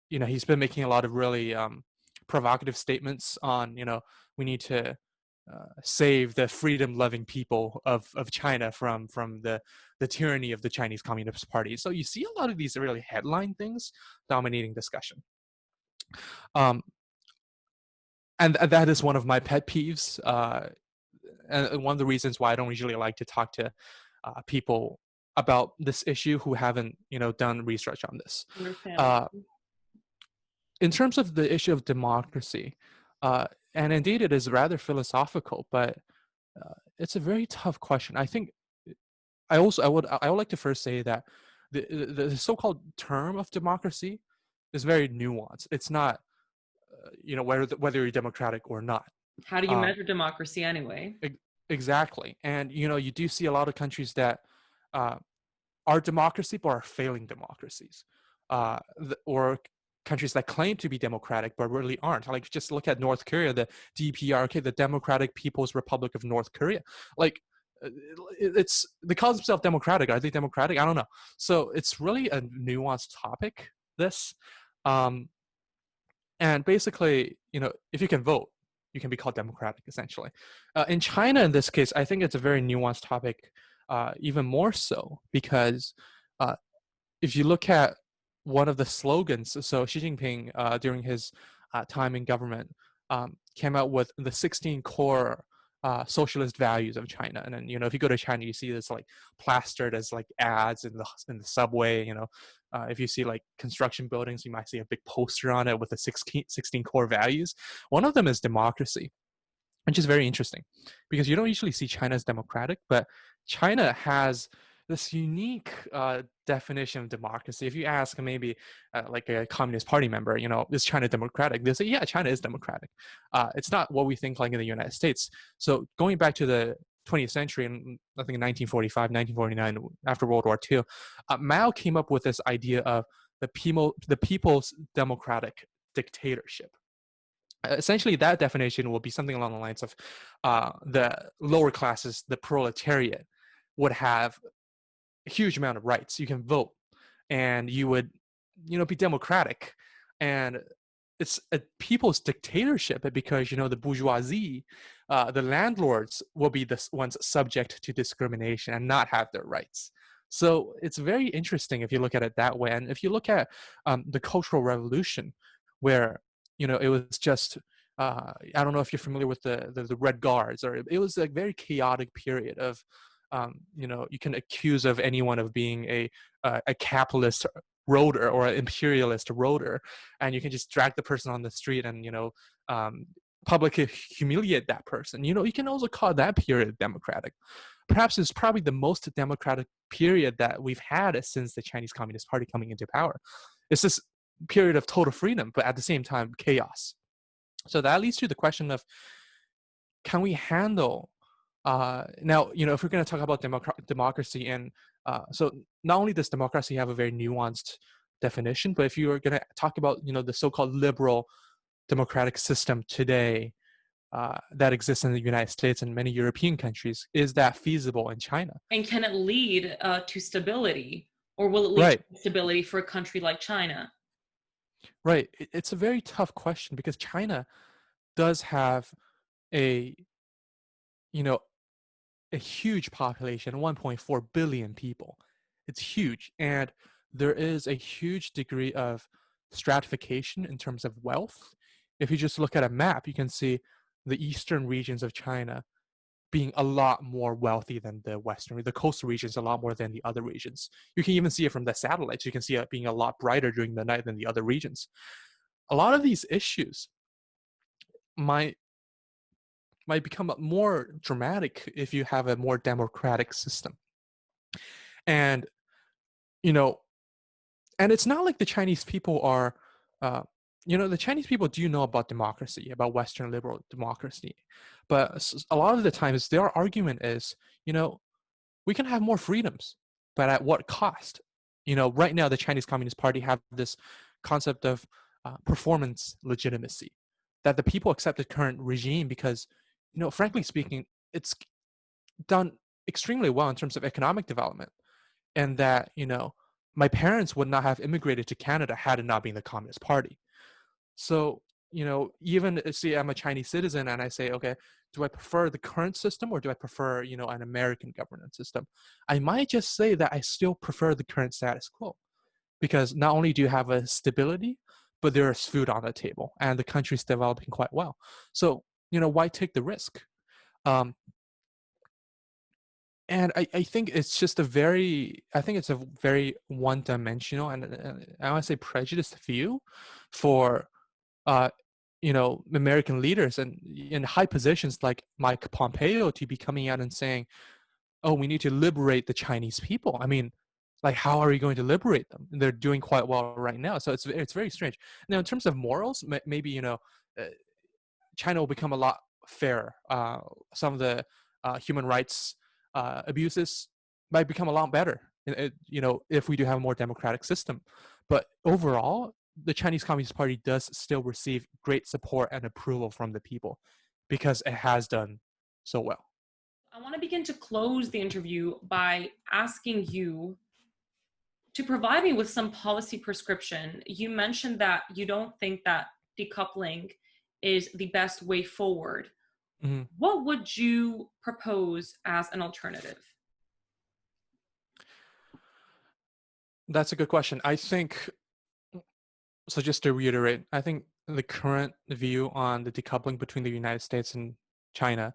he's been making a lot of really provocative statements on, we need to save the freedom-loving people of China from the tyranny of the Chinese Communist Party. So you see a lot of these really headline things dominating discussion. Um, and that is one of my pet peeves, and one of the reasons why I don't usually like to talk to people about this issue who haven't done research on this. Understandable. Uh, in terms of the issue of democracy, and indeed it is rather philosophical, but it's a very tough question. I think I would like to first say that the so-called term of democracy is very nuanced. It's not whether you're democratic or not. How do you Um, measure democracy anyway? exactly, and you do see a lot of countries that uh, are democracy but are failing democracies, or countries that claim to be democratic but really aren't. Like, just look at North Korea, the DPRK, the Democratic People's Republic of North Korea. Like, it's, they call themselves democratic. Are they democratic? I don't know. So it's really a nuanced topic, this. Um, and basically, if you can vote, you can be called democratic, essentially. In China, in this case, I think it's a very nuanced topic, even more so, because uh, if you look at one of the slogans, so Xi Jinping, during his time in government, came out with the 16 core socialist values of China. And then, if you go to China, you see this like plastered as like ads in the subway. If you see like construction buildings, you might see a big poster on it with the 16 core values. One of them is democracy, which is very interesting because you don't usually see China as democratic, but China has this unique definition of democracy. If you ask maybe like a Communist Party member, is China democratic? They'll say, yeah, China is democratic. It's not what we think like in the United States. So going back to the 20th century, and I think in 1945, 1949, after World War II, Mao came up with this idea of the people's democratic dictatorship. Essentially, that definition will be something along the lines of the lower classes, the proletariat, would have a huge amount of rights. You can vote, and you would, be democratic, and it's a people's dictatorship because the bourgeoisie, the landlords will be the ones subject to discrimination and not have their rights. So it's very interesting if you look at it that way. And if you look at the Cultural Revolution, where it was just I don't know if you're familiar with the Red Guards, or it was a very chaotic period of you can accuse of anyone of being a capitalist roader or an imperialist roader, and you can just drag the person on the street and um, publicly humiliate that person. You can also call that period democratic. Perhaps it's probably the most democratic period that we've had since the Chinese Communist Party coming into power. It's this period of total freedom, but at the same time chaos. So that leads to the question of, can we handle now, if we're going to talk about democracy, and so not only does democracy have a very nuanced definition, but if you are going to talk about the so-called liberal democratic system today that exists in the United States and many European countries, is that feasible in China? And can it lead to stability, or will it lead Right, to stability for a country like China? right. It's a very tough question because China does have a you know a huge population, 1.4 billion people. It's huge. And there is a huge degree of stratification in terms of wealth. If you just look at a map, you can see the eastern regions of China being a lot more wealthy than the coastal regions a lot more than the other regions. You can even see it from the satellites. You can see it being a lot brighter during the night than the other regions. A lot of these issues might become more dramatic if you have a more democratic system. And you know and it's not like the Chinese people are the Chinese people do know about democracy, about Western liberal democracy, but a lot of the times their argument is, we can have more freedoms, but at what cost? Right now the Chinese Communist Party have this concept of performance legitimacy, that the people accept the current regime because, frankly speaking, it's done extremely well in terms of economic development, and that my parents would not have immigrated to Canada had it not been the Communist Party. So even see, I'm a Chinese citizen and I say, okay, do I prefer the current system or do I prefer an American governance system? I might just say that I still prefer the current status quo, because not only do you have a stability, but there is food on the table and the country's developing quite well. So why take the risk? um, and I think it's just I think it's a very one-dimensional and I want to say prejudiced view for uh, American leaders and in high positions like Mike Pompeo to be coming out and saying, "Oh, we need to liberate the Chinese people." I mean, like, how are we going to liberate them? They're doing quite well right now, so it's very strange. Now, in terms of morals, maybe uh, China will become a lot fairer. Some of the human rights abuses might become a lot better, if we do have a more democratic system. But overall, the Chinese Communist Party does still receive great support and approval from the people because it has done so well. I want to begin to close the interview by asking you to provide me with some policy prescription. You mentioned that you don't think that decoupling is the best way forward. Mhm. What would you propose as an alternative? That's a good question. I think, so just to reiterate, I think the current view on the decoupling between the United States and China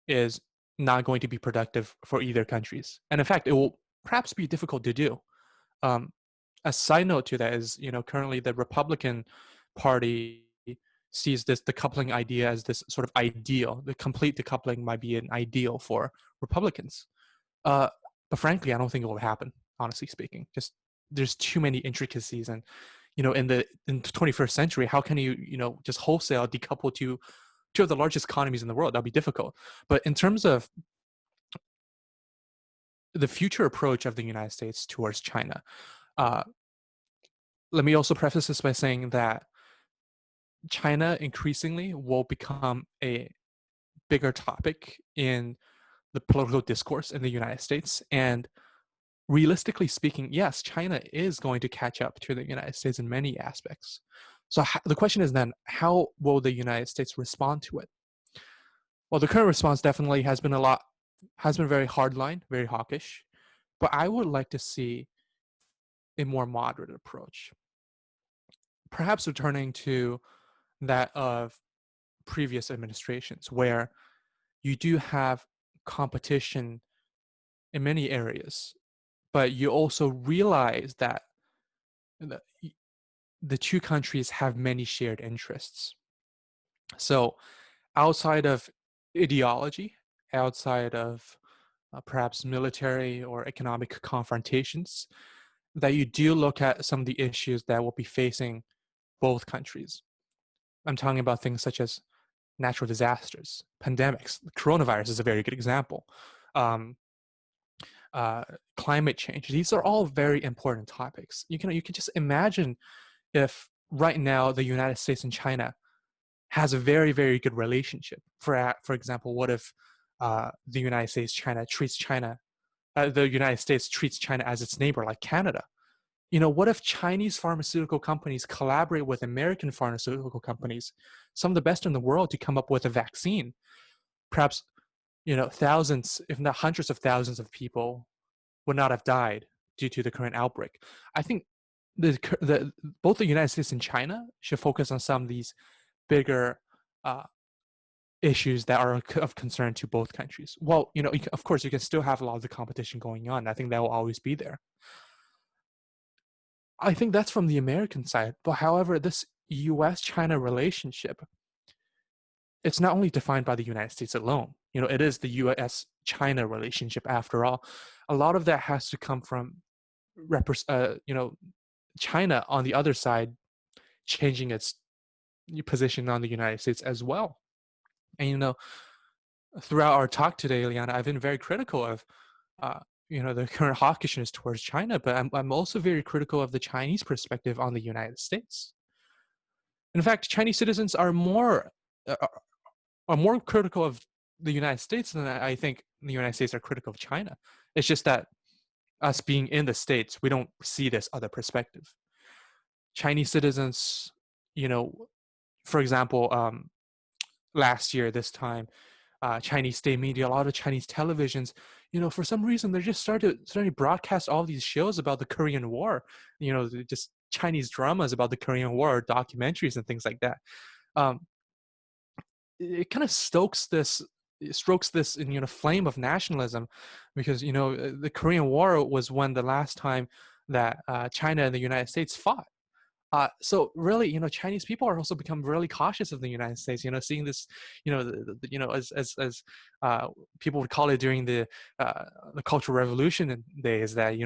is not going to be productive for either countries. And in fact, it will perhaps be difficult to do. Um, a side note to that is, currently the Republican Party sees this decoupling idea as this sort of ideal. The complete decoupling might be an ideal for Republicans. Uh, but frankly, I don't think it will happen, honestly speaking. Just there's too many intricacies, and in the 21st century, how can you just wholesale decouple two of the largest economies in the world? That'll be difficult. But in terms of the future approach of the United States towards China, uh, let me also preface this by saying that China increasingly will become a bigger topic in the political discourse in the United States. And realistically speaking, yes, China is going to catch up to the United States in many aspects. So the question is then, how will the United States respond to it? Well, the current response definitely has been very hardline, very hawkish, but I would like to see a more moderate approach, perhaps returning to that of previous administrations, where you do have competition in many areas, but you also realize that the, the two countries have many shared interests. So, outside of ideology, outside of perhaps military or economic confrontations, that you do look at some of the issues that will be facing both countries. I'm talking about things such as natural disasters, pandemics. Coronavirus is a very good example. Um, Climate change. These are all very important topics. You can just imagine if right now the United States and China has a very, very good relationship. For example, what if the United States the United States treats China as its neighbor, like Canada? What if Chinese pharmaceutical companies collaborate with American pharmaceutical companies, some of the best in the world, to come up with a vaccine? Perhaps, thousands, if not hundreds of thousands of people would not have died due to the current outbreak. I think both the United States and China should focus on some of these bigger uh, issues that are of concern to both countries. Well, of course, you can still have a lot of the competition going on. I think that will always be there. I think that's from the American side. But however, this US-China relationship, it's not only defined by the United States alone. It is the US-China relationship after all. A lot of that has to come from, China on the other side changing its position on the United States as well. And throughout our talk today, Liana, I've been very critical of the current hawkishness towards China, but I'm also very critical of the Chinese perspective on the United States. In fact, Chinese citizens uh, are more critical of the United States than I think the United States are critical of China. It's just that us being in the States, we don't see this other perspective. Chinese citizens, for example, last year, this time, Chinese state media, a lot of Chinese televisions, for some reason, they're just starting to broadcast all these shows about the Korean War, just Chinese dramas about the Korean War, documentaries and things like that. It kind of strokes this flame of nationalism, because the Korean War was the last time that China and the United States fought. So really, Chinese people are also become really cautious of the United States. Seeing this, as people would call it during the Cultural Revolution days, that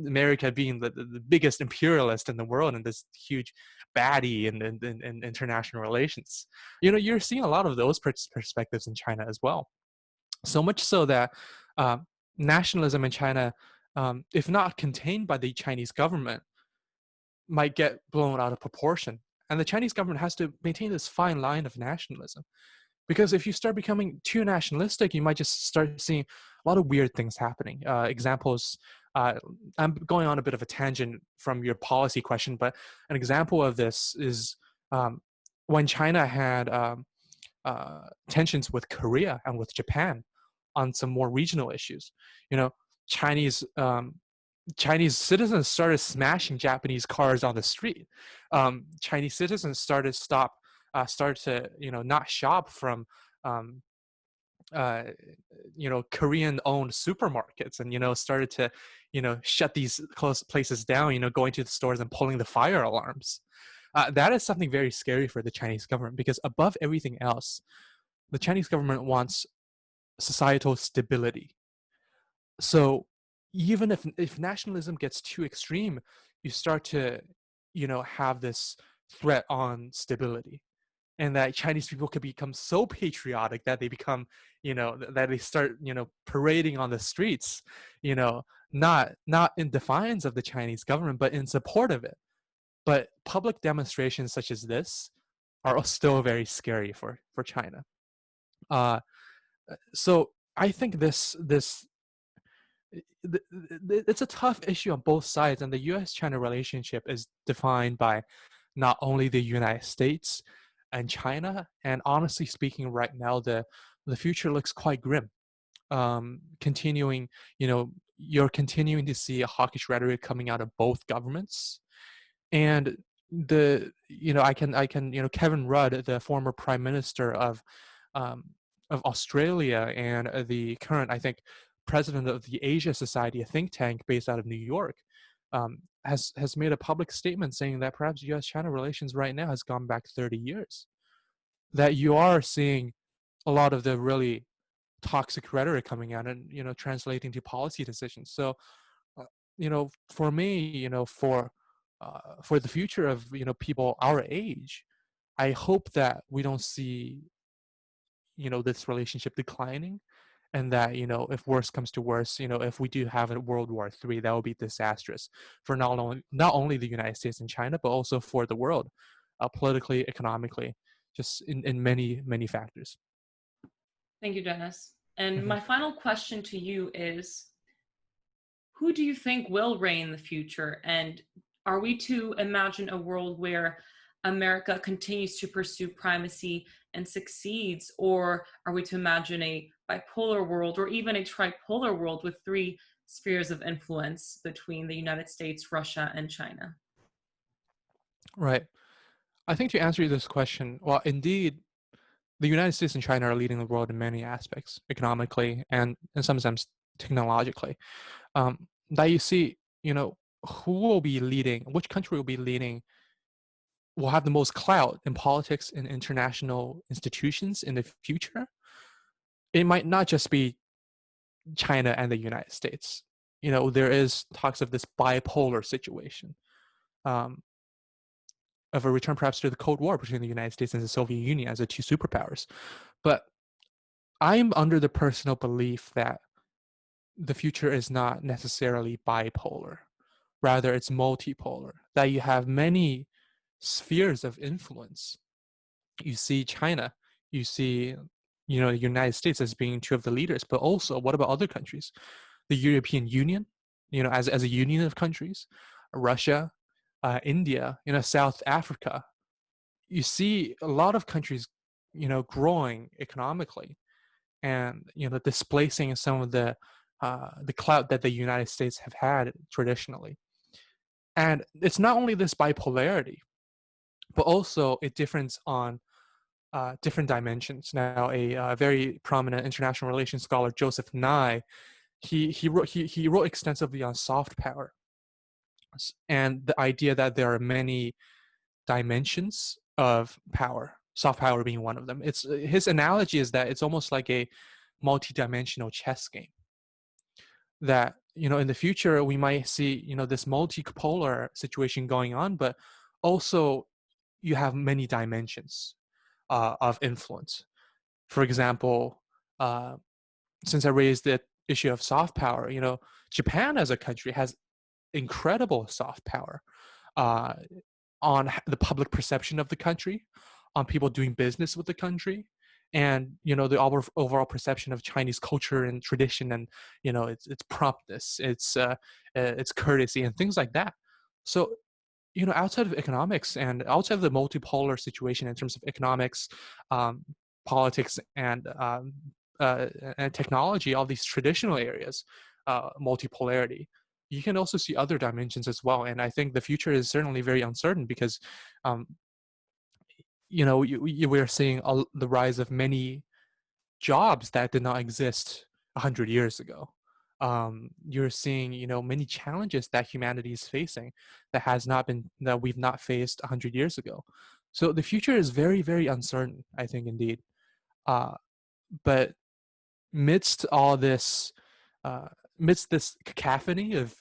America being the biggest imperialist in the world and this huge baddie in international relations. You're seeing a lot of those perspectives in China as well. So much so that nationalism in China, if not contained by the Chinese government, might get blown out of proportion. And the Chinese government has to maintain this fine line of nationalism. Because if you start becoming too nationalistic, you might just start seeing a lot of weird things happening. Examples, I'm going on a bit of a tangent from your policy question, but an example of this is when China had tensions with Korea and with Japan on some more regional issues. Chinese Chinese citizens started smashing Japanese cars on the street. Chinese citizens started to not shop from Korean-owned supermarkets, and started to shut these close places down. Going to the stores and pulling the fire alarms. That is something very scary for the Chinese government, because above everything else, the Chinese government wants societal stability. So even if nationalism gets too extreme, you start to have this threat on stability, and that Chinese people could become so patriotic that they become that they start parading on the streets, not in defiance of the Chinese government, but in support of it. But public demonstrations such as this are still very scary for China. So I think it's a tough issue on both sides, and the U.S.-China relationship is defined by not only the United States and China. And honestly speaking, right now the future looks quite grim. Continuing, you're continuing to see a hawkish rhetoric coming out of both governments, and I can Kevin Rudd, the former prime minister um, of Australia and the current, I think, president of the Asia Society, a think tank based out of New York, has made a public statement saying that perhaps U.S.-China relations right now has gone back 30 years. That you are seeing a lot of the really toxic rhetoric coming out and translating to policy decisions. So for me, for the future of people our age, I hope that we don't see this relationship declining, and that if worse comes to worse, if we do have a World War III, that would be disastrous for not only the United States and China, but also for the world, politically, economically, just in many many factors. Thank you, Dennis. And Mhm. my final question to you is, who do you think will reign in the future? And are we to imagine a world where America continues to pursue primacy and succeeds? Or are we to imagine a bipolar world or even a tripolar world with three spheres of influence between the United States, Russia, and China? Right. I think to answer this question, well, indeed, the United States and China are leading the world in many aspects, economically and in some sense technologically. That you see, who will be leading, which country will be leading, will have the most clout in politics and international institutions in the future. It might not just be China and the United States. There is talks of this bipolar situation, um, of a return perhaps to the Cold War between the United States and the Soviet Union as the two superpowers. But I'm under the personal belief that the future is not necessarily bipolar. Rather, it's multipolar, that you have many spheres of influence. You see China, you see, the United States as being two of the leaders, but also what about other countries? The European Union, as a union of countries, Russia, India, South Africa. You see a lot of countries, growing economically and displacing some of the clout that the United States have had traditionally. And it's not only this bipolarity, but also a difference on different dimensions. Now, a very prominent international relations scholar, Joseph Nye, he wrote extensively on soft power and the idea that there are many dimensions of power. Soft power being one of them. It's his analogy is that it's almost like a multi-dimensional chess game. That in the future we might see this multipolar situation going on, but also you have many dimensions of influence. For example, uh, since I raised the issue of soft power, Japan as a country has incredible soft power uh, on the public perception of the country, on people doing business with the country, and the overall perception of Chinese culture and tradition, and its promptness, its courtesy, and things like that. So outside of economics and outside of the multipolar situation in terms of economics, um, politics, and technology, all these traditional areas, multipolarity, you can also see other dimensions as well. And I think the future is certainly very uncertain because, um, we're seeing the rise of many jobs that did not exist 100 years ago. You're seeing many challenges that humanity is facing that we've not faced 100 years ago. So the future is very very uncertain, I think, indeed. Uh, but midst all this, uh, midst this cacophony of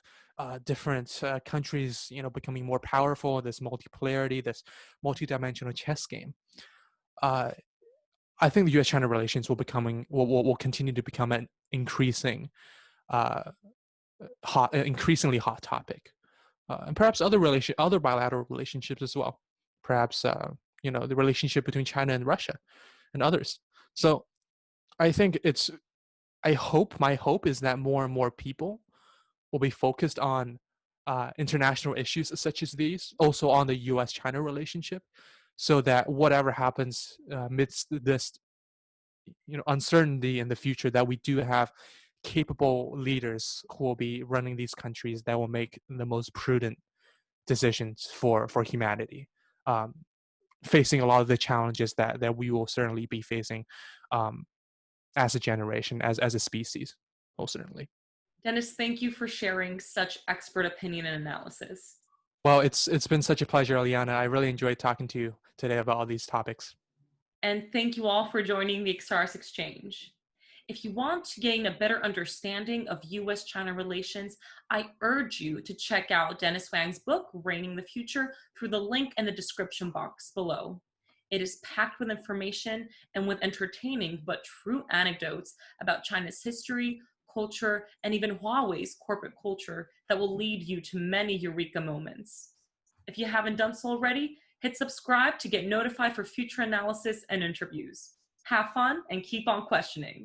different countries becoming more powerful, this multipolarity, this multi-dimensional chess game, uh, I think the U.S.-China relations will continue to become an uh, increasingly hot topic, and perhaps other bilateral relationships as well. Perhaps the relationship between China and Russia, and others. So I think my hope is that more and more people will be focused on international issues such as these, also on the US-China relationship, so that whatever happens amidst this uncertainty in the future, that we do have capable leaders who will be running these countries that will make the most prudent decisions for humanity, um, facing a lot of the challenges that we will certainly be facing um, as a generation, as a species, most certainly. Dennis, thank you for sharing such expert opinion and analysis. Well, it's been such a pleasure, Eliana. I really enjoyed talking to you today about all these topics. And thank you all for joining the Exaras Exchange. If you want to gain a better understanding of US-China relations, I urge you to check out Dennis Wang's book, Reigning the Future, through the link in the description box below. It is packed with information and with entertaining but true anecdotes about China's history, culture, and even Huawei's corporate culture that will lead you to many eureka moments. If you haven't done so already, hit subscribe to get notified for future analysis and interviews. Have fun and keep on questioning.